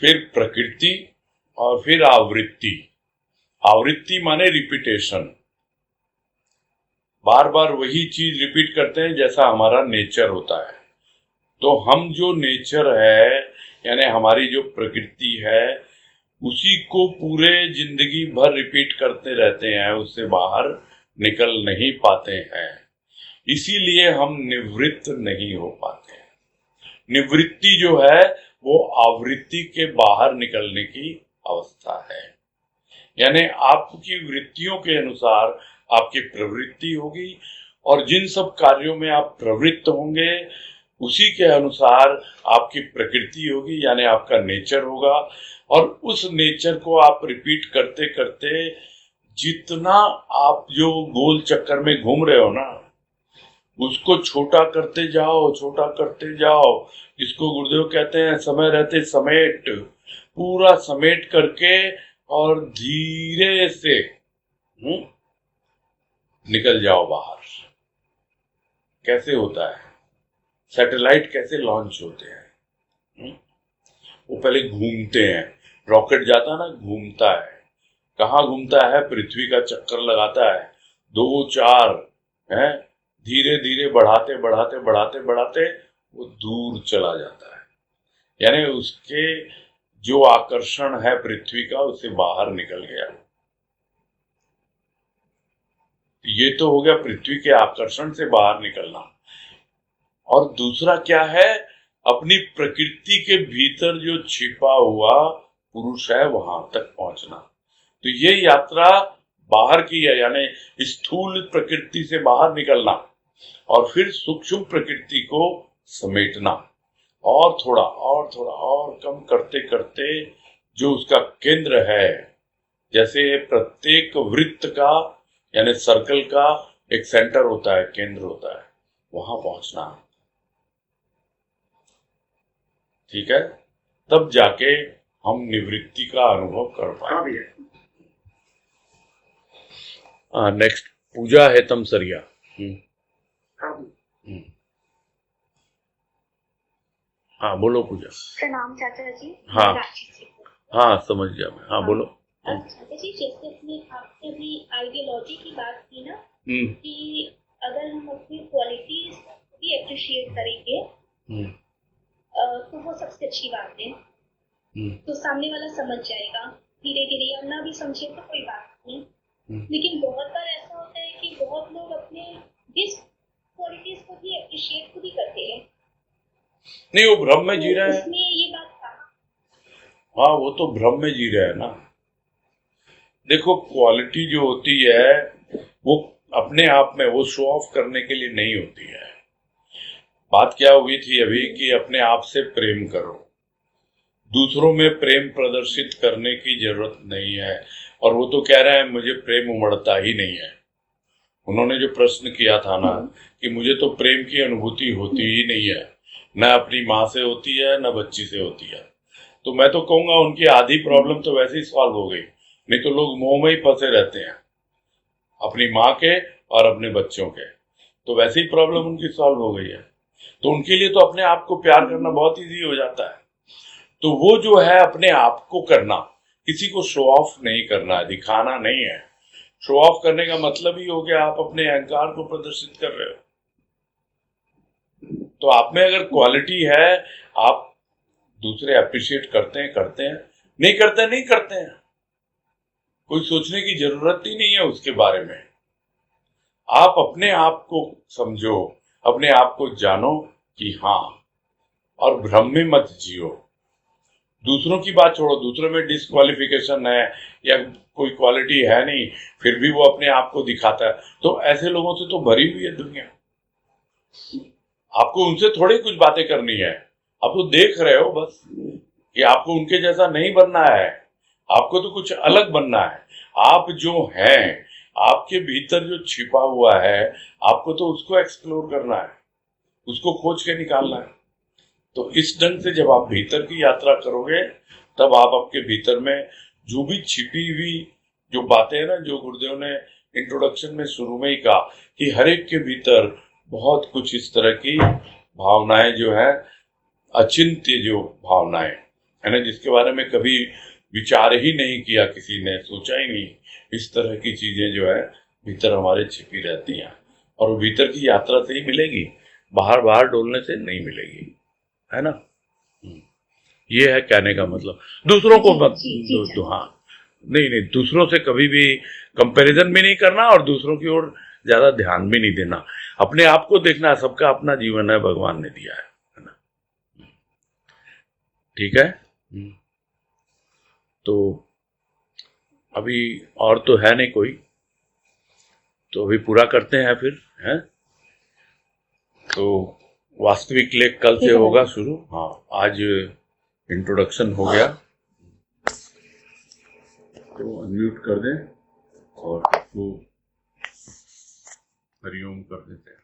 फिर प्रकृति, और फिर आवृत्ति। आवृत्ति माने रिपीटेशन, बार बार वही चीज रिपीट करते हैं जैसा हमारा नेचर होता है। तो हम जो नेचर है, यानी हमारी जो प्रकृति है, उसी को पूरे जिंदगी भर रिपीट करते रहते हैं, उससे बाहर निकल नहीं पाते हैं। इसीलिए हम निवृत्त नहीं हो पाते हैं। निवृत्ति जो है वो आवृत्ति के बाहर निकलने की अवस्था है। यानी आपकी वृत्तियों के अनुसार आपकी प्रवृत्ति होगी, और जिन सब कार्यों में आप प्रवृत्त होंगे उसी के अनुसार आपकी प्रकृति होगी, यानी आपका नेचर होगा। और उस नेचर को आप रिपीट करते करते जितना आप जो गोल चक्कर में घूम रहे हो ना, उसको छोटा करते जाओ, छोटा करते जाओ। इसको गुरुदेव कहते हैं समय रहते समेट, पूरा समेट करके और धीरे से निकल जाओ बाहर। कैसे होता है? सैटेलाइट कैसे लॉन्च होते हैं? वो पहले घूमते हैं, रॉकेट जाता ना, घूमता है। कहाँ घूमता है? पृथ्वी का चक्कर लगाता है, 2 4 है, धीरे धीरे बढ़ाते बढ़ाते बढ़ाते बढ़ाते वो दूर चला जाता है। यानी उसके जो आकर्षण है पृथ्वी का, उससे बाहर निकल गया। ये तो हो गया पृथ्वी के आकर्षण से बाहर निकलना। और दूसरा क्या है? अपनी प्रकृति के भीतर जो छिपा हुआ पुरुष है वहां तक पहुंचना। तो ये यात्रा बाहर की है, यानी स्थूल प्रकृति से बाहर निकलना और फिर सूक्ष्म प्रकृति को समेटना, और थोड़ा और थोड़ा और कम करते करते जो उसका केंद्र है, जैसे प्रत्येक वृत्त का यानी सर्कल का एक सेंटर होता है, केंद्र होता है, वहां पहुंचना, ठीक है, तब जाके हम निवृत्ति का अनुभव कर पाएंगे। नेक्स्ट पूजा है तमसरिया। हाँ बोलो पूजा। प्रणाम चाचा जी। हाँ। मैं रांची से। हाँ समझ गया मैं। हाँ बोलो। चाचा जी, जैसे आपने अभी आइडियोलॉजी की बात की ना, कि अगर हम अपनी क्वालिटीज भी अप्रिशिएट करेंगे तो वो सबसे अच्छी बात है। तो सामने वाला समझ जाएगा धीरे धीरे, और ना भी समझे तो कोई बात नहीं। लेकिन बहुत बार ऐसा होता है कि बहुत लोग अपने डिस क्वालिटीज को भी अप्रिशिएट खुद ही करते हैं। नहीं, वो भ्रम में जी रहे हैं। इसमें ये बात कहा। हाँ, वो तो भ्रम में जी रहे हैं ना। देखो, क्वालिटी जो होती है वो अपने आप में, वो शो ऑफ करने के लिए नहीं होती है। बात क्या हुई थी अभी कि अपने आप से प्रेम करो, दूसरों में प्रेम प्रदर्शित करने की जरूरत नहीं है। और वो तो कह रहे हैं मुझे प्रेम उमड़ता ही नहीं है। उन्होंने जो प्रश्न किया था ना कि मुझे तो प्रेम की अनुभूति होती ही नहीं है, न अपनी माँ से होती है न बच्ची से होती है। तो मैं तो कहूंगा उनकी आधी प्रॉब्लम तो वैसे ही सॉल्व हो गई। नहीं तो लोग मोह में ही फंसे रहते हैं, अपनी माँ के और अपने बच्चों के, तो वैसे ही प्रॉब्लम उनकी सॉल्व हो गई है। तो उनके लिए तो अपने आप को प्यार करना बहुत इजी हो जाता है। तो वो जो है अपने आप को करना, किसी को शो ऑफ नहीं करना है, दिखाना नहीं है। शो ऑफ करने का मतलब ही हो गया आप अपने अहंकार को प्रदर्शित कर रहे हो। तो आप में अगर क्वालिटी है, आप दूसरे अप्रिशिएट करते हैं, नहीं करते हैं, कोई सोचने की जरूरत ही नहीं है उसके बारे में। आप अपने आप को समझो, अपने आप को जानो कि हाँ, और भ्रम में मत जियो। दूसरों की बात छोड़ो, दूसरों में डिस्क्वालिफिकेशन है या कोई क्वालिटी है नहीं, फिर भी वो अपने आप को दिखाता है, तो ऐसे लोगों से तो भरी हुई है दुनिया। आपको उनसे थोड़ी कुछ बातें करनी है, आप तो देख रहे हो बस कि आपको उनके जैसा नहीं बनना है, आपको तो कुछ अलग बनना है। आप जो हैं, आपके भीतर जो छिपा हुआ है, आपको तो उसको एक्सप्लोर करना है, उसको खोज के निकालना है। तो इस ढंग से जब आप भीतर की यात्रा करोगे, तब आप आपके भीतर में जो भी छिपी हुई जो बातें हैं ना, जो गुरुदेव ने इंट्रोडक्शन में शुरू में ही कहा कि हर एक के भीतर बहुत कुछ इस तरह की भावनाएं जो है, अचिंत्य जो भावनाएं है ना, जिसके बारे में कभी विचार ही नहीं किया किसी ने, सोचा ही नहीं, इस तरह की चीजें जो है भीतर हमारे छिपी रहती हैं। और वो भीतर की यात्रा से ही मिलेगी, बाहर डोलने से नहीं मिलेगी, है ना। ये है कहने का मतलब। दूसरों को मत हाँ, नहीं, दूसरों से कभी भी कंपैरिजन भी नहीं करना और दूसरों की ओर ज्यादा ध्यान भी नहीं देना। अपने आप को देखना, सबका अपना जीवन है, भगवान ने दिया है ना। ठीक है। तो अभी और तो है नहीं कोई, तो अभी पूरा करते हैं फिर, हैं। तो वास्तविक लेख कल से होगा शुरू। हाँ, आज इंट्रोडक्शन हो गया, तो अनम्यूट कर दें और इसको हरिओम कर देते हैं।